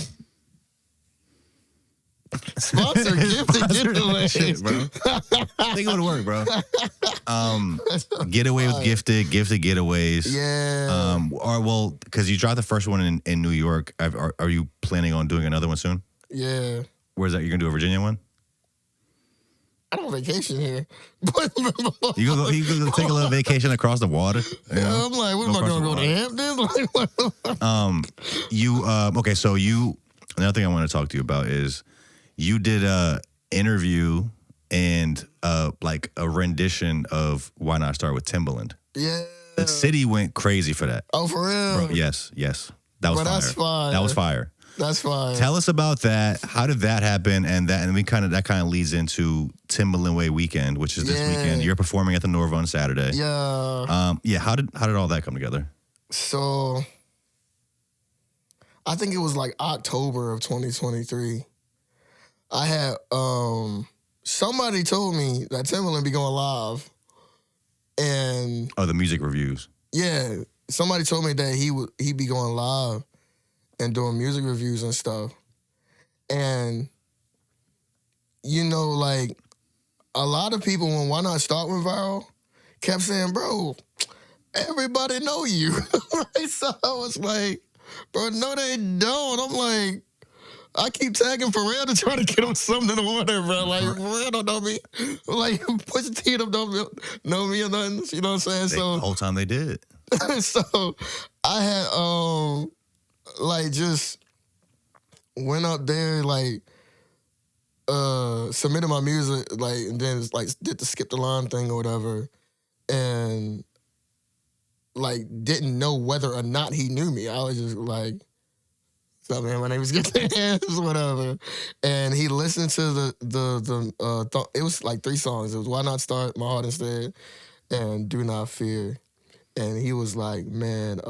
Sponsor gifted getaways, bro. Think it would work, bro. Getaway with gifted getaways. Yeah. Because you dropped the first one in New York. Are you planning on doing another one soon? Yeah. Where's that? You're gonna do a Virginia one? I don't vacation here. You gonna take a little vacation across the water? You know? I'm like, what am I gonna go to Hampton? Okay, so another thing I want to talk to you about is you did a interview and like a rendition of Why Not Start with Timbaland. Yeah. The city went crazy for that. Oh, for real? Bro, yes. That was fire. That's fire. That was fire. That's fire. Tell us about that. How did that happen? And that kind of leads into Timbaland Way Weekend, which is this weekend. You're performing at the Norva on Saturday. Yeah. How did all that come together? So I think it was like October of 2023. I had somebody told me that Timbaland be going live, and the music reviews. Yeah, somebody told me that he'd be going live and doing music reviews and stuff, and like a lot of people when Why Not Start went viral kept saying, "Bro, everybody know you." Right? So I was like, "Bro, no, they don't." I'm like, I keep tagging Pharrell to try to get him something or whatever, bro. Like, Pharrell don't know me. Like, Pusha T don't know me or nothing. You know what I'm saying? The whole time they did. So I had, just went up there, like, submitted my music, like, and then like did the skip the line thing or whatever, and like didn't know whether or not he knew me. I was just like, "What's up, man? My name is Get the Hands," whatever. And he listened to it was like 3 songs. It was Why Not Start, My Heart Instead, and Do Not Fear. And he was like, "Man,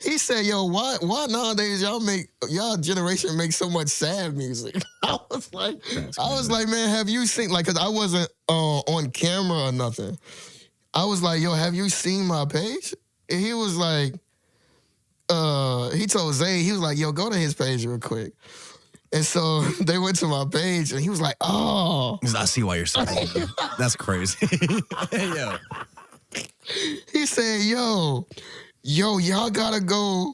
he said, yo, why nowadays y'all generation make so much sad music?" I was like, man, have you seen, like, cause I wasn't on camera or nothing. I was like, yo, have you seen my page? And he was like, he told Zay, he was like, yo, go to his page real quick. And so they went to my page and he was like, oh. I see why you're saying that's crazy. Yo. He said, yo, y'all gotta go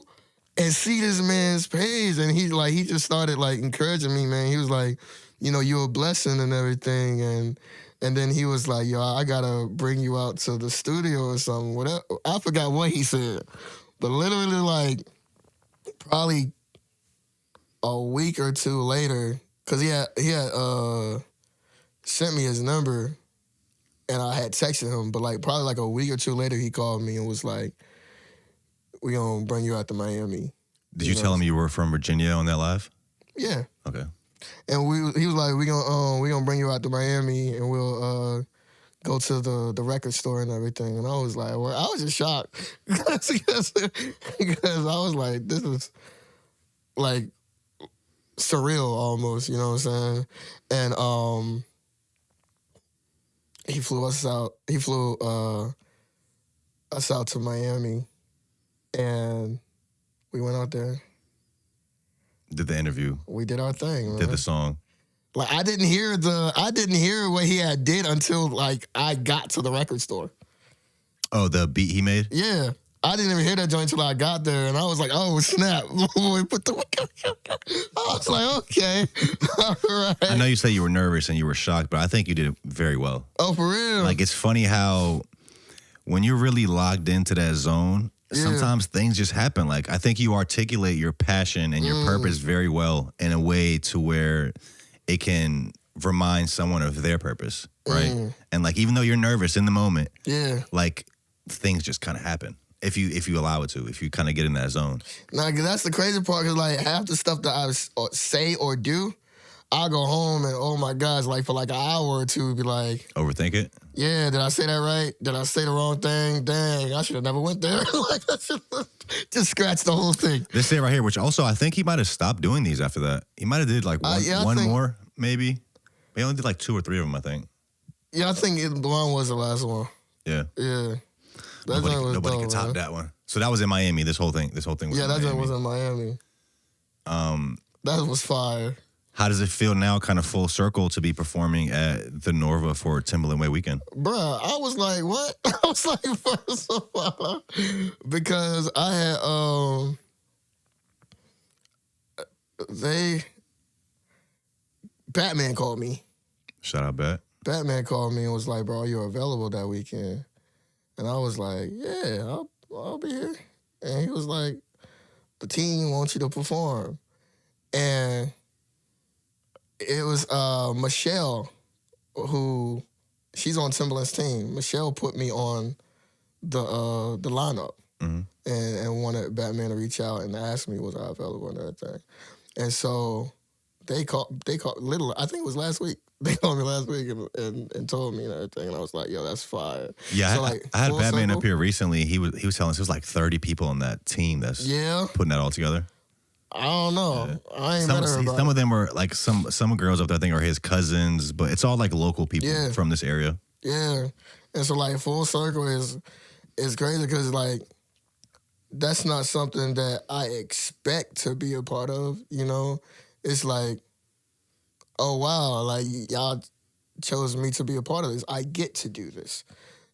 and see this man's page. And he just started like encouraging me, man. He was like, you know, you're a blessing and everything. And then he was like, yo, I gotta bring you out to the studio or something. Whatever. I forgot what he said. But literally like probably a week or 2 later, because he had sent me his number and I had texted him, but like probably like a week or 2 later he called me and was like, we gonna bring you out to Miami. Did you tell him you were from Virginia on that live? Yeah. Okay. And he was like, we gonna bring you out to Miami and we'll go to the record store and everything. And I was like, well, I was just shocked because I was like, this is like surreal almost, you know what I'm saying? And he flew us out. He flew us out to Miami, and we went out there. Did the interview. We did our thing, man. Did the song. Like I didn't hear what he had did until like I got to the record store. Oh, the beat he made? Yeah. I didn't even hear that joint until I got there, and I was like, oh, snap. I was like, okay. All right. I know you said you were nervous and you were shocked, but I think you did very well. Oh, for real? Like, it's funny how when you're really logged into that zone, sometimes things just happen. Like, I think you articulate your passion and your purpose very well in a way to where it can remind someone of their purpose, right? And, like, even though you're nervous in the moment, like, things just kind of happen. If you allow it to, if you kind of get in that zone. Nah, cause that's the crazy part. Cause like half the stuff that I say or do, I'll go home and oh my gosh, like for like an hour or two, be like, overthink it. Yeah, did I say that right? Did I say the wrong thing? Dang, I should have never went there. Like just scratch the whole thing. This thing right here, which also I think he might have stopped doing these after that. He might have did like one more, maybe. He only did like 2 or 3 of them, I think. Yeah, I think Blonde was the last one. Yeah. Yeah. Nobody can top that one. So that was in Miami. This whole thing was in Miami. That was in Miami. That was fire. How does it feel now, kind of full circle, to be performing at the Norva for Timbaland Way Weekend? Bruh, I was like, what? I was like, first of all, because I had Batman called me. Shout out, Bat. Batman called me and was like, bro, you're available that weekend. And I was like, yeah, I'll be here. And he was like, the team wants you to perform. And it was Michelle, who, she's on Timbaland's team. Michelle put me on the lineup and wanted Batman to reach out and ask me was I available and everything. And so they called literally, I think it was last week. They called me last week and told me and everything, and I was like, "Yo, that's fire." Yeah, so, I had Batman up here recently. He was telling us there was like 30 people on that team that's putting that all together. I don't know. Yeah. I ain't some of them were like some girls up there I think are his cousins, but it's all like local people from this area. Yeah, and so like Full Circle is crazy because like that's not something that I expect to be a part of. You know, it's like, oh, wow, like, y'all chose me to be a part of this. I get to do this.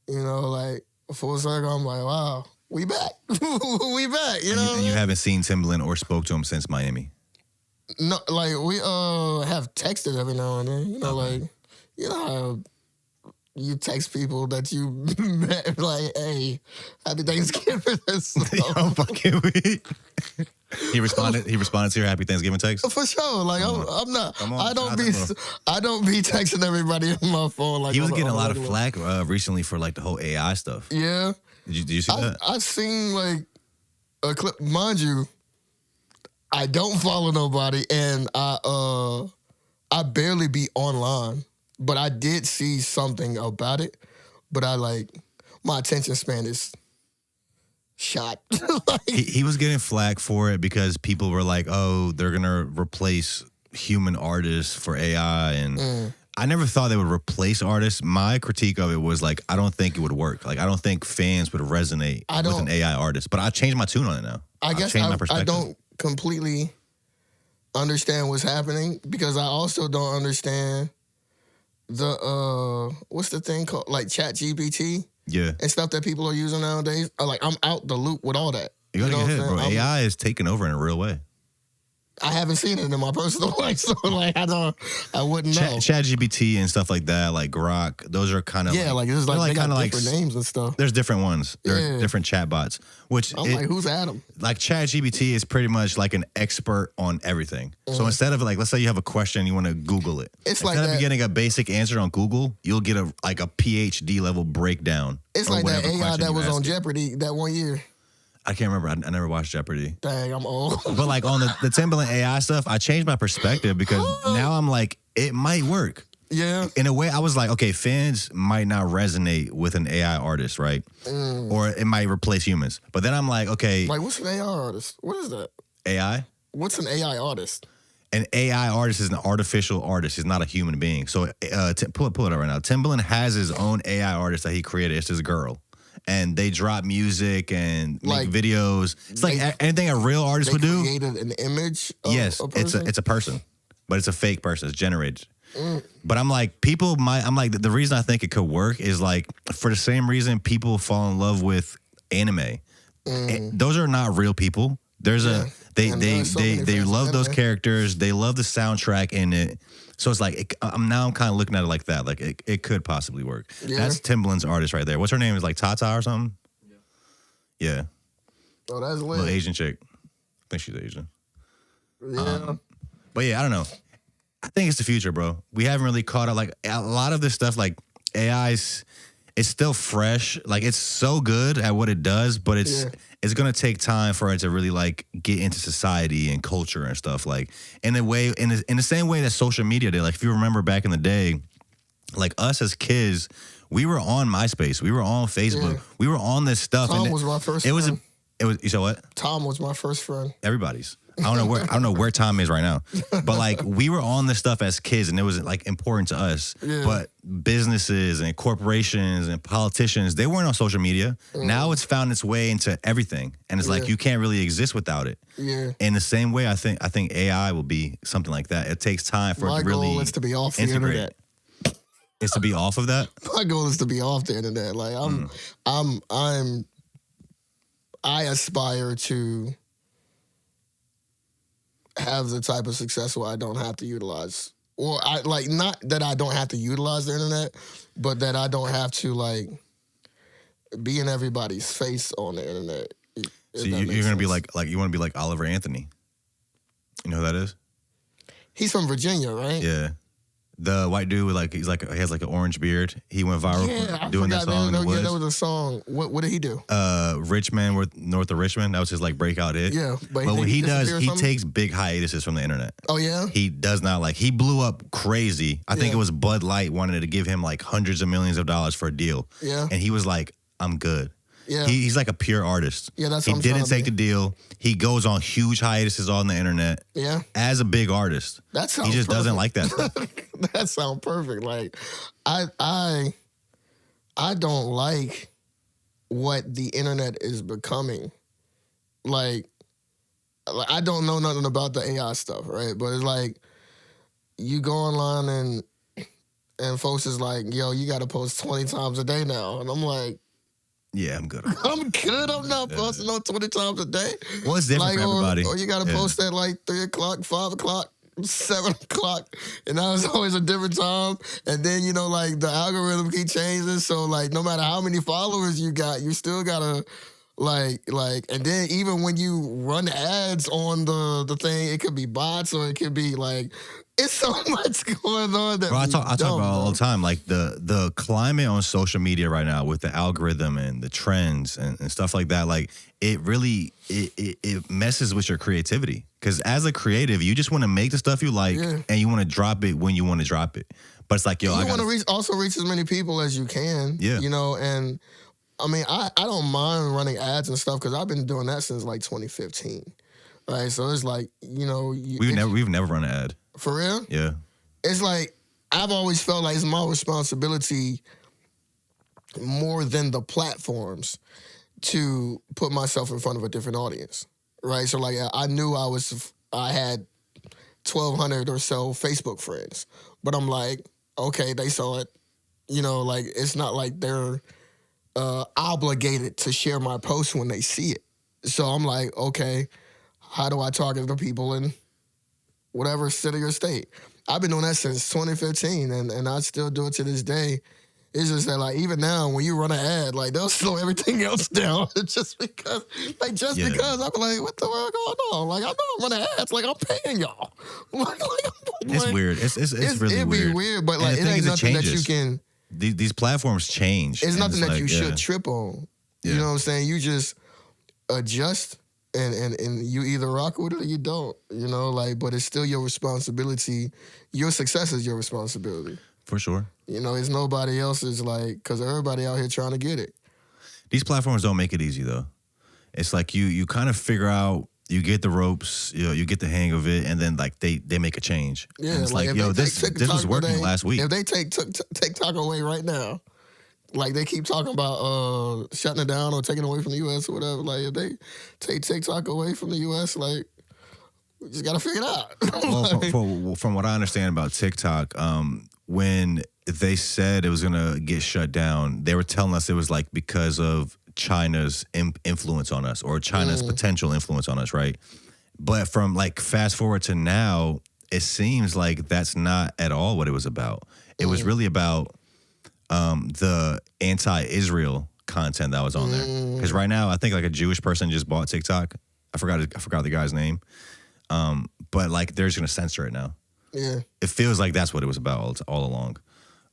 You know, like, Full Circle, I'm like, wow, we back. We back, you know? And you haven't seen Timbaland or spoke to him since Miami? No, like, we have texted every now and then. You know, like, you know how you text people that you met, like, hey, happy Thanksgiving. So, I'm fucking weak. He responded to your Happy Thanksgiving text? For sure. Like, I'm not. I don't be texting everybody on my phone. Like, he was getting a lot of flack recently for like the whole AI stuff. Yeah. Did you see that? I seen like a clip. Mind you, I don't follow nobody, and I barely be online. But I did see something about it. But my attention span is shot. He was getting flack for it because people were like, oh, they're going to replace human artists for AI. And I never thought they would replace artists. My critique of it was like, I don't think it would work. Like, I don't think fans would resonate with an AI artist. But I changed my tune on it now. I guess I don't completely understand what's happening because I also don't understand the what's the thing called, like ChatGPT, and stuff that people are using nowadays. Like, I'm out the loop with all that. You gotta get hit, bro. AI is taking over in a real way. I haven't seen it in my personal life, so like I wouldn't know. ChatGPT and stuff like that, like Grok, those are kind of there's like they got different names and stuff. There's different ones. There are different chatbots. Which I'm like, who's Adam? Like ChatGPT is pretty much like an expert on everything. So instead of like, let's say you have a question, you want to Google it. Instead of getting a basic answer on Google, you'll get a PhD level breakdown. It's like that AI that was on Jeopardy that one year. I can't remember. I never watched Jeopardy. Dang, I'm old. But like on the Timbaland AI stuff, I changed my perspective because now I'm like, it might work. Yeah. In a way, I was like, okay, fans might not resonate with an AI artist, right? Or it might replace humans. But then I'm like, okay. Like, what's an AI artist? What is that? AI? What's an AI artist? An AI artist is an artificial artist. He's not a human being. So pull it up right now. Timbaland has his own AI artist that he created. It's this girl. And they drop music and make videos. It's like anything a real artist would do. They created an image of a person? It's a person. But it's a fake person. It's generated. But I'm like, the reason I think it could work is like, for the same reason people fall in love with anime. Those are not real people. There's they love those characters. They love the soundtrack in it. So it's like, I'm kind of looking at it like that. Like, it could possibly work. Yeah. That's Timbaland's artist right there. What's her name? Is like Tata or something? Yeah. Oh, that's lit. Little Asian chick. I think she's Asian. Yeah. But yeah, I don't know. I think it's the future, bro. We haven't really caught up. Like, a lot of this stuff, like AI's, it's still fresh. Like, it's so good at what it does, but it's going to take time for it to really like get into society and culture and stuff. Like, in the same way that social media did. Like, if you remember back in the day, like us as kids, we were on MySpace, we were on Facebook, we were on this stuff. Tom was my first friend. You said what? Tom was my first friend. Everybody's. I don't know where Tom is right now. But like, we were on this stuff as kids and it was like important to us. Yeah. But businesses and corporations and politicians, they weren't on social media. Now it's found its way into everything. And it's like, you can't really exist without it. Yeah. In the same way, I think AI will be something like that. It takes time for it to really My goal is to be off the internet. It's to be off of that? My goal is to be off the internet. Like, I aspire to have the type of success where I don't have to utilize, or I like, not that I don't have to utilize the internet, but that I don't have to like be in everybody's face on the internet. So you're gonna be like you want to be like Oliver Anthony. You know who that is? He's from Virginia, right? Yeah. The white dude with he has like an orange beard. He went viral for doing that song in the woods. Yeah, that was a song. What did he do? Richmond, north of Richmond. That was his like breakout hit. Yeah, but what he does, he takes big hiatuses from the internet. Oh yeah. He does not he blew up crazy. I think it was Bud Light wanted to give him like hundreds of millions of dollars for a deal. Yeah. And he was like, I'm good. Yeah. He's like a pure artist. Yeah, that's he what I'm didn't take the deal. He goes on huge hiatuses on the internet. Yeah. As a big artist. That sounds He just perfect. doesn't like that stuff. That sounds perfect. Like, I don't like what the internet is becoming. Like I don't know nothing about the AI stuff, right? But it's like, you go online and folks is like, yo, you got to post 20 times a day now. And I'm like, yeah, I'm good. I'm good. I'm not posting no 20 times a day. Well, it's different for everybody. Or you got to post at like 3 o'clock, 5 o'clock, 7 o'clock. And now it's always a different time. And then, like the algorithm keep changing. So like, no matter how many followers you got, you still got to And then even when you run ads on the thing, it could be bots or it could be like, it's so much going on that. Bro, I talk about it all the time. Like the climate on social media right now with the algorithm and the trends and stuff like that. Like it really it messes with your creativity. Because as a creative, you just want to make the stuff you like and you want to drop it when you want to drop it. But it's like, yo, you want to also reach as many people as you can. Yeah, you know, and I mean, I don't mind running ads and stuff because I've been doing that since like 2015, right? So it's like, you know, we've never run an ad. For real? Yeah. It's like I've always felt like it's my responsibility more than the platforms to put myself in front of a different audience, right? So like I knew I had 1,200 or so Facebook friends, but I'm like, okay, they saw it, you know, like it's not like they're obligated to share my post when they see it. So I'm like, okay, how do I target the people in whatever city or state? I've been doing that since 2015, and I still do it to this day. It's just that, like, even now, when you run an ad, like, they'll slow everything else down just because, because I'm like, what the world going on? Like, I know I'm running ads. Like, I'm paying y'all. It's weird. It's really weird. It'd be weird, but, like, it ain't nothing that you can... These platforms change. It's nothing that you should trip on. Yeah. You know what I'm saying? You just adjust and you either rock with it or you don't. You know, like, but it's still your responsibility. Your success is your responsibility. For sure. You know, it's nobody else's, like, because everybody out here trying to get it. These platforms don't make it easy, though. It's like you kind of figure out, you get the ropes, you know, you get the hang of it, and then, like, they make a change. Yeah, and it's like, yo, this was working last week. If they take TikTok away right now, like they keep talking about shutting it down or taking it away from the U.S. or whatever, like, if they take TikTok away from the U.S., like, we just got to figure it out. Well, from what I understand about TikTok, when they said it was going to get shut down, they were telling us it was, like, because of China's influence on us or China's potential influence on us, right? But from, like, fast forward to now, it seems like that's not at all what it was about. It was really about the anti-Israel content that was on there. Because right now, I think, like, a Jewish person just bought TikTok. I forgot the guy's name. But, like, they're just going to censor it now. Yeah. It feels like that's what it was about all along.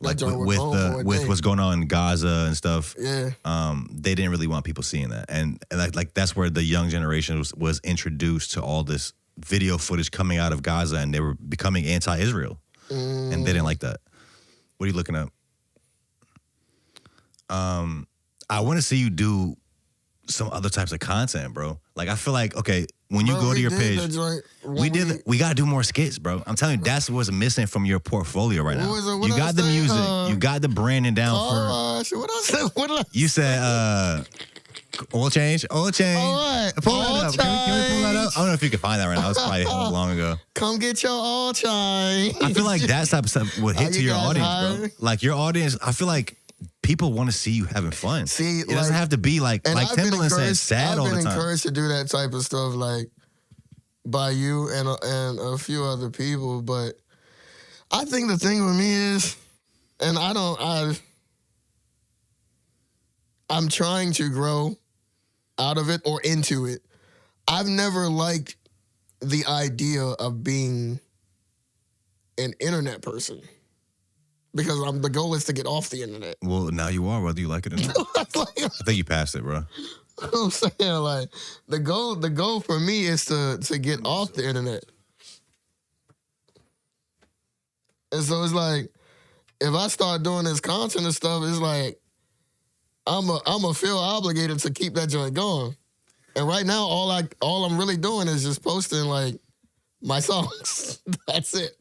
Like with what's going on in Gaza and stuff, they didn't really want people seeing that, and like that's where the young generation was introduced to all this video footage coming out of Gaza, and they were becoming anti-Israel, and they didn't like that. What are you looking up? I want to see you do some other types of content, bro. Like I feel like when you go to your page, we gotta do more skits, bro. I'm telling you, that's what's missing from your portfolio right now. You got the music, you got the branding down for. You said oil change. All right, pull that up. Can we pull that up? I don't know if you can find that right now. That was probably hell long ago. Come get your oil change. I feel like that type of stuff would hit to your audience, bro. Like your audience, I feel like people want to see you having fun. See, it doesn't have to be like Timbaland said, sad all the time. I've been encouraged to do that type of stuff, like by you and a few other people. But I think the thing with me is, and I'm trying to grow out of it or into it. I've never liked the idea of being an internet person. Because the goal is to get off the internet. Well, now you are, whether you like it or not. I think you passed it, bro. I'm saying, like, the goal for me is to get off the internet. And so it's like, if I start doing this content and stuff, it's like, I'm a feel obligated to keep that joint going. And right now, all I'm really doing is just posting, like, my songs. That's it.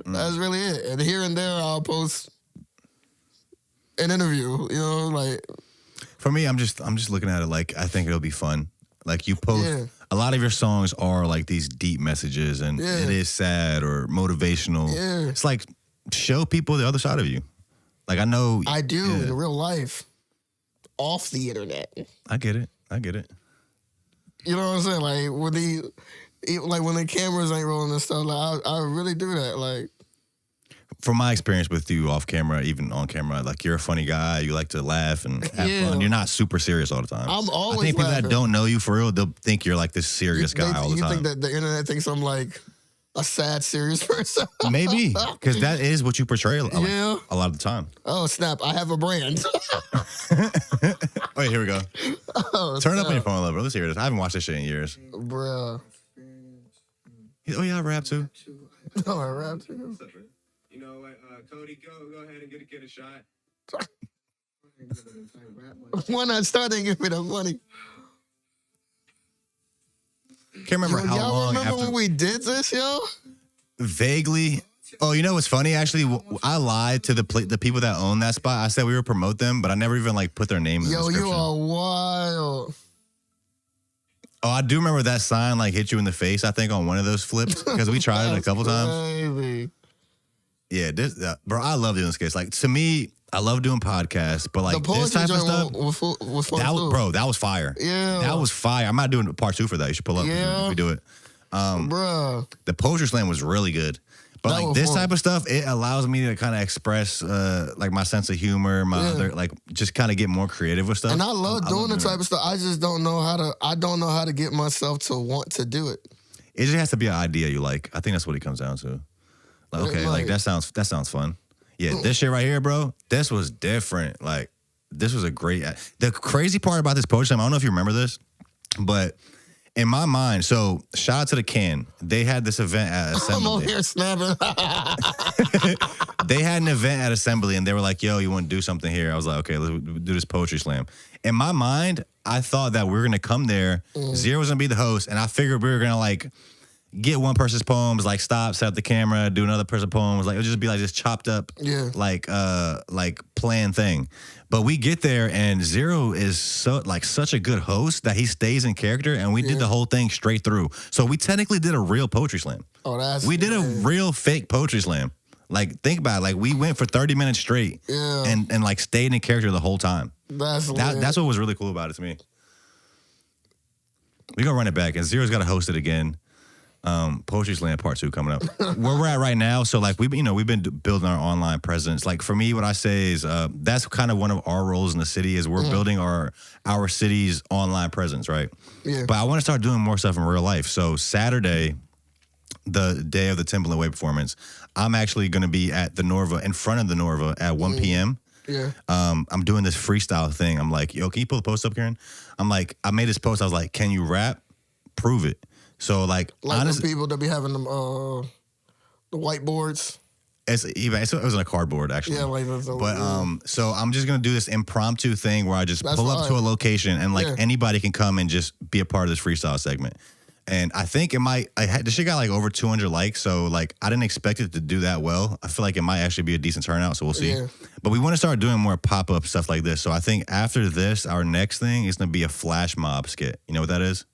That's really it. And here and there, I'll post an interview. You know, like. For me, I'm just looking at it like I think it'll be fun. Like you post a lot of your songs are like these deep messages, and it is sad or motivational. Yeah. It's like show people the other side of you. Like I know I do in real life, off the internet. I get it. You know what I'm saying? Like when the cameras ain't rolling and stuff, like I really do that. Like from my experience with you off camera, even on camera, like you're a funny guy. You like to laugh and have fun. You're not super serious all the time. I'm always. I think people that don't know you for real, they'll think you're like this serious guy all the time. You think that the internet thinks I'm like a sad, serious person? Maybe, because that is what you portray a lot of the time. Oh snap! I have a brand. Wait, here we go. Turn up on your phone a little bit. Let's hear this. I haven't watched this shit in years. Bruh. Oh yeah, I rap too. Oh, I rap too. You know what, Cody, go ahead and get a shot. Why not start and give me the money? Can't remember how y'all long remember after when we did this, yo? Vaguely. Oh, you know what's funny? Actually, I lied to the people that own that spot. I said we would promote them, but I never even like put their name in the description. Yo, you are wild. Oh, I do remember that sign like hit you in the face, I think, on one of those flips because we tried it a couple times. Yeah, bro, I love doing this case. Like, to me, I love doing podcasts, but like this type of stuff, that was fire. Yeah. That was fire. I'm not doing part 2 for that. You should pull up if we do it. Bruh. The poetry slam was really good. But like this type of stuff, it allows me to kind of express like my sense of humor, my other, like just kind of get more creative with stuff. And I love doing the type of stuff. I just don't know how to get myself to want to do it. It just has to be an idea you like. I think that's what it comes down to. Like, okay, like that sounds fun. Yeah, this shit right here, bro, this was different. Like, this was a great... The crazy part about this poetry slam, I don't know if you remember this, but in my mind, so shout out to the Can. They had this event at Assembly. I'm over here snapping. They had an event at Assembly, and they were like, yo, you want to do something here? I was like, okay, let's do this poetry slam. In my mind, I thought that we were going to come there, Zero was going to be the host, and I figured we were going to, like, get one person's poems, like stop, set up the camera, do another person's poems. Like, it would just be like this chopped up, like planned thing. But we get there and Zero is such a good host that he stays in character, and we did the whole thing straight through. So we technically did a real poetry slam. Oh, we did a real fake poetry slam. Like, think about it. Like, we went for 30 minutes straight and like stayed in character the whole time. That's what was really cool about it to me. We're gonna run it back, and Zero's got to host it again. Poetry Slam Part 2 coming up. Where we're at right now, so like we've been building our online presence. Like, for me, what I say is that's kind of one of our roles in the city is we're building our city's online presence, right? Yeah. But I want to start doing more stuff in real life. So Saturday, the day of the Timbaland Way performance, I'm actually going to be at the Norva, in front of the Norva at 1 p.m. Yeah. I'm doing this freestyle thing. I'm like, yo, can you pull the post up, Karen? I'm like, I made this post. I was like, can you rap? Prove it. So like honestly, the people that be having them the whiteboards. It was on a cardboard actually. Yeah, like that's so I'm just gonna do this impromptu thing where I just pull up to a location and like anybody can come and just be a part of this freestyle segment. And I think this shit got like over 200 likes, so like I didn't expect it to do that well. I feel like it might actually be a decent turnout, so we'll see. Yeah. But we want to start doing more pop-up stuff like this. So I think after this, our next thing is gonna be a flash mob skit. You know what that is?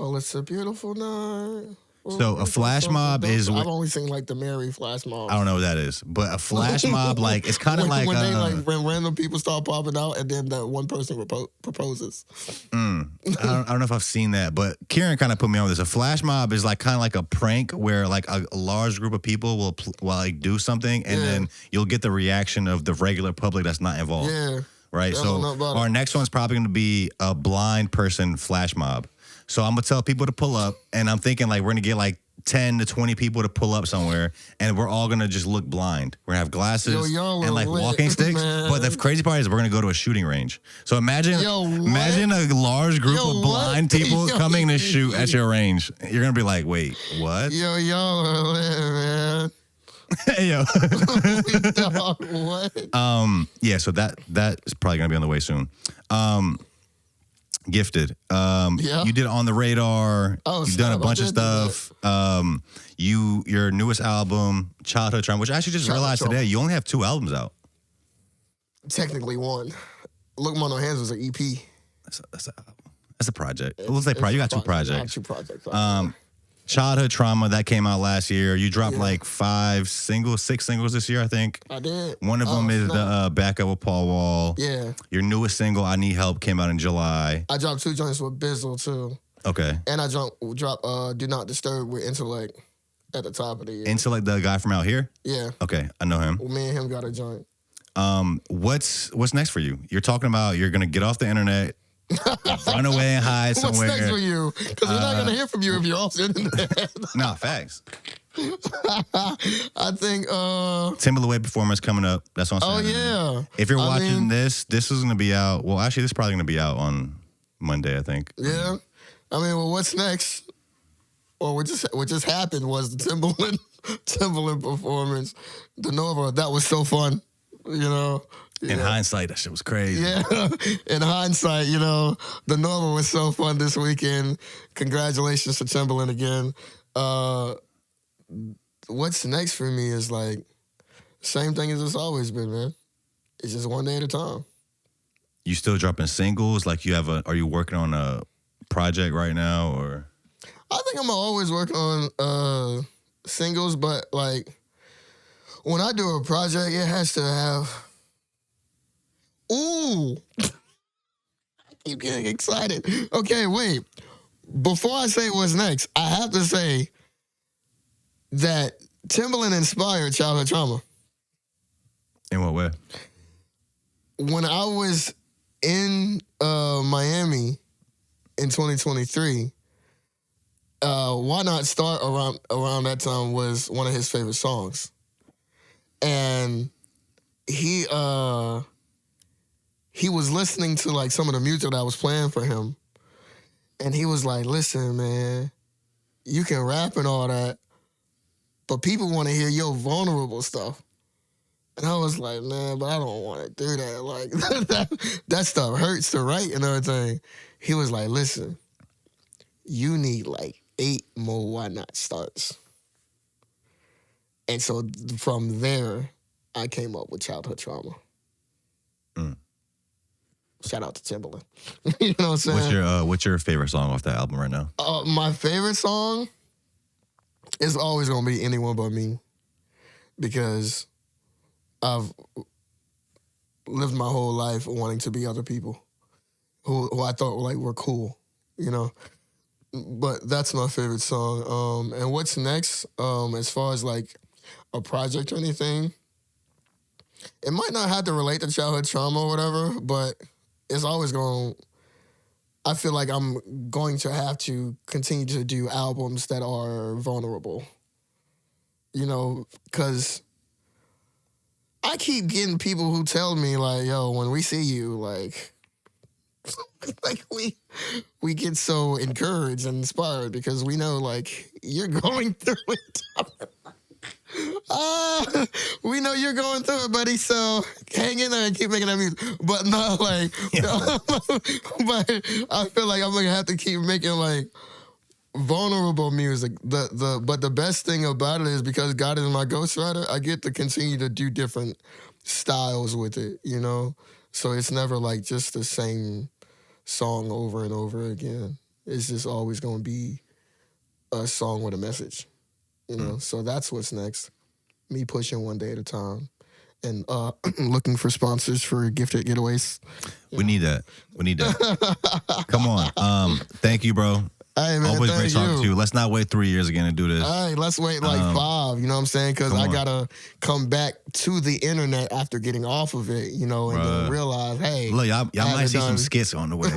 Oh, it's a beautiful night. So a flash mob is... I've only seen like the Mary flash mob. I don't know what that is. But a flash mob, like, it's kind of like... When random people start popping out and then that one person proposes. I don't know if I've seen that, but Kieran kind of put me on this. A flash mob is like kind of like a prank where like a large group of people will like do something and then you'll get the reaction of the regular public that's not involved. Yeah. Right? So our next one's probably going to be a blind person flash mob. So I'm going to tell people to pull up, and I'm thinking, like, we're going to get, like, 10 to 20 people to pull up somewhere, and we're all going to just look blind. We're going to have glasses and, like, walking sticks. Man. But the crazy part is we're going to go to a shooting range. So imagine a large group of blind people coming to shoot at your range. You're going to be like, wait, what? Y'all are lit, man. Hey, yo. What? Yeah, so that is probably going to be on the way soon. Gifted. You did On the Radar. You've done a bunch of stuff. Your newest album, Childhood Trauma, which I actually just realized today, you only have 2 albums out. Technically 1. Look, Mono Hands was an EP. That's a project. Let's say you got 2 projects. I got 2 projects. Childhood Trauma, that came out last year. You dropped like 6 singles this year, I think. I did. One of them is the Back Up with Paul Wall. Yeah. Your newest single, I Need Help, came out in July. I dropped 2 joints with Bizzle, too. Okay. And I dropped Do Not Disturb with Intellect. at the top of the year. Into like the guy from out here? Yeah. Okay, I know him. Well, me and him got a joint. What's next for you? You're talking about you're gonna get off the internet, run away and hide somewhere. What's next for you? Because we're not gonna hear from you if you're off the internet. Nah, facts. I think Timbaland performance coming up. That's what I'm saying. Oh yeah. If you're watching this is gonna be out. Well, actually, this is probably gonna be out on Monday, I think. Yeah. I mean, well, what's next? Well, what just happened was the Timbaland performance, the Nova. That was so fun, you know. In hindsight, that shit was crazy. Yeah, in hindsight, you know, the Nova was so fun this weekend. Congratulations to Timbaland again. What's next for me is like same thing as it's always been, man. It's just one day at a time. You still dropping singles? Like are you working on a project right now, or? I think I'm always working on singles, but like when I do a project, it has to have. Ooh, I keep getting excited. Okay, wait. Before I say what's next, I have to say that Timbaland inspired childhood trauma. In what way? When I was in Miami in 2023, Why Not Start around that time was one of his favorite songs. And he was listening to like some of the music that I was playing for him. And he was like, listen, man, you can rap and all that, but people want to hear your vulnerable stuff. And I was like, man, but I don't want to do that. Like, that stuff hurts to write and everything. He was like, listen, you need like 8 more Why Not starts. And so from there, I came up with Childhood Trauma. Shout out to Timbaland. You know what I'm saying? What's your favorite song off that album right now? My favorite song is always going to be Anyone But Me, because I've lived my whole life wanting to be other people who I thought like were cool, you know. But that's my favorite song. And what's next, as far as like a project or anything, it might not have to relate to childhood trauma or whatever, but it's always going to, I feel like I'm going to have to continue to do albums that are vulnerable, you know, because I keep getting people who tell me like, yo, when we see you, like we get so encouraged and inspired because we know like you're going through it. We know you're going through it, buddy, so hang in there and keep making that music. But no, like, but I feel like I'm gonna have to keep making like vulnerable music. But the best thing about it is because God is my ghostwriter, I get to continue to do different styles with it, you know? So it's never like just the same song over and over again. It's just always gonna be a song with a message. You know, so that's what's next. Me pushing one day at a time and looking for sponsors for gifted getaways. We need that. Come on. Thank you, bro. Hey, man, always great talking to you. Let's not wait 3 years again to do this. Hey, let's wait like 5, you know what I'm saying? Because I got to come back to the internet after getting off of it, you know, and then realize, hey. Look, y'all might see some skits on the way.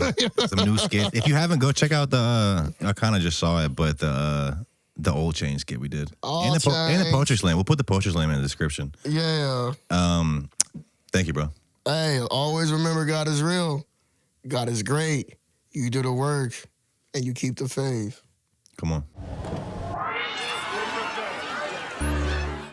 Some new skits. If you haven't, go check out the, I kind of just saw it, but the old chain skit we did. And the Poetry Slam. We'll put the Poetry Slam in the description. Yeah. Thank you, bro. Hey, always remember God is real. God is great. You do the work and you keep the faith. Come on.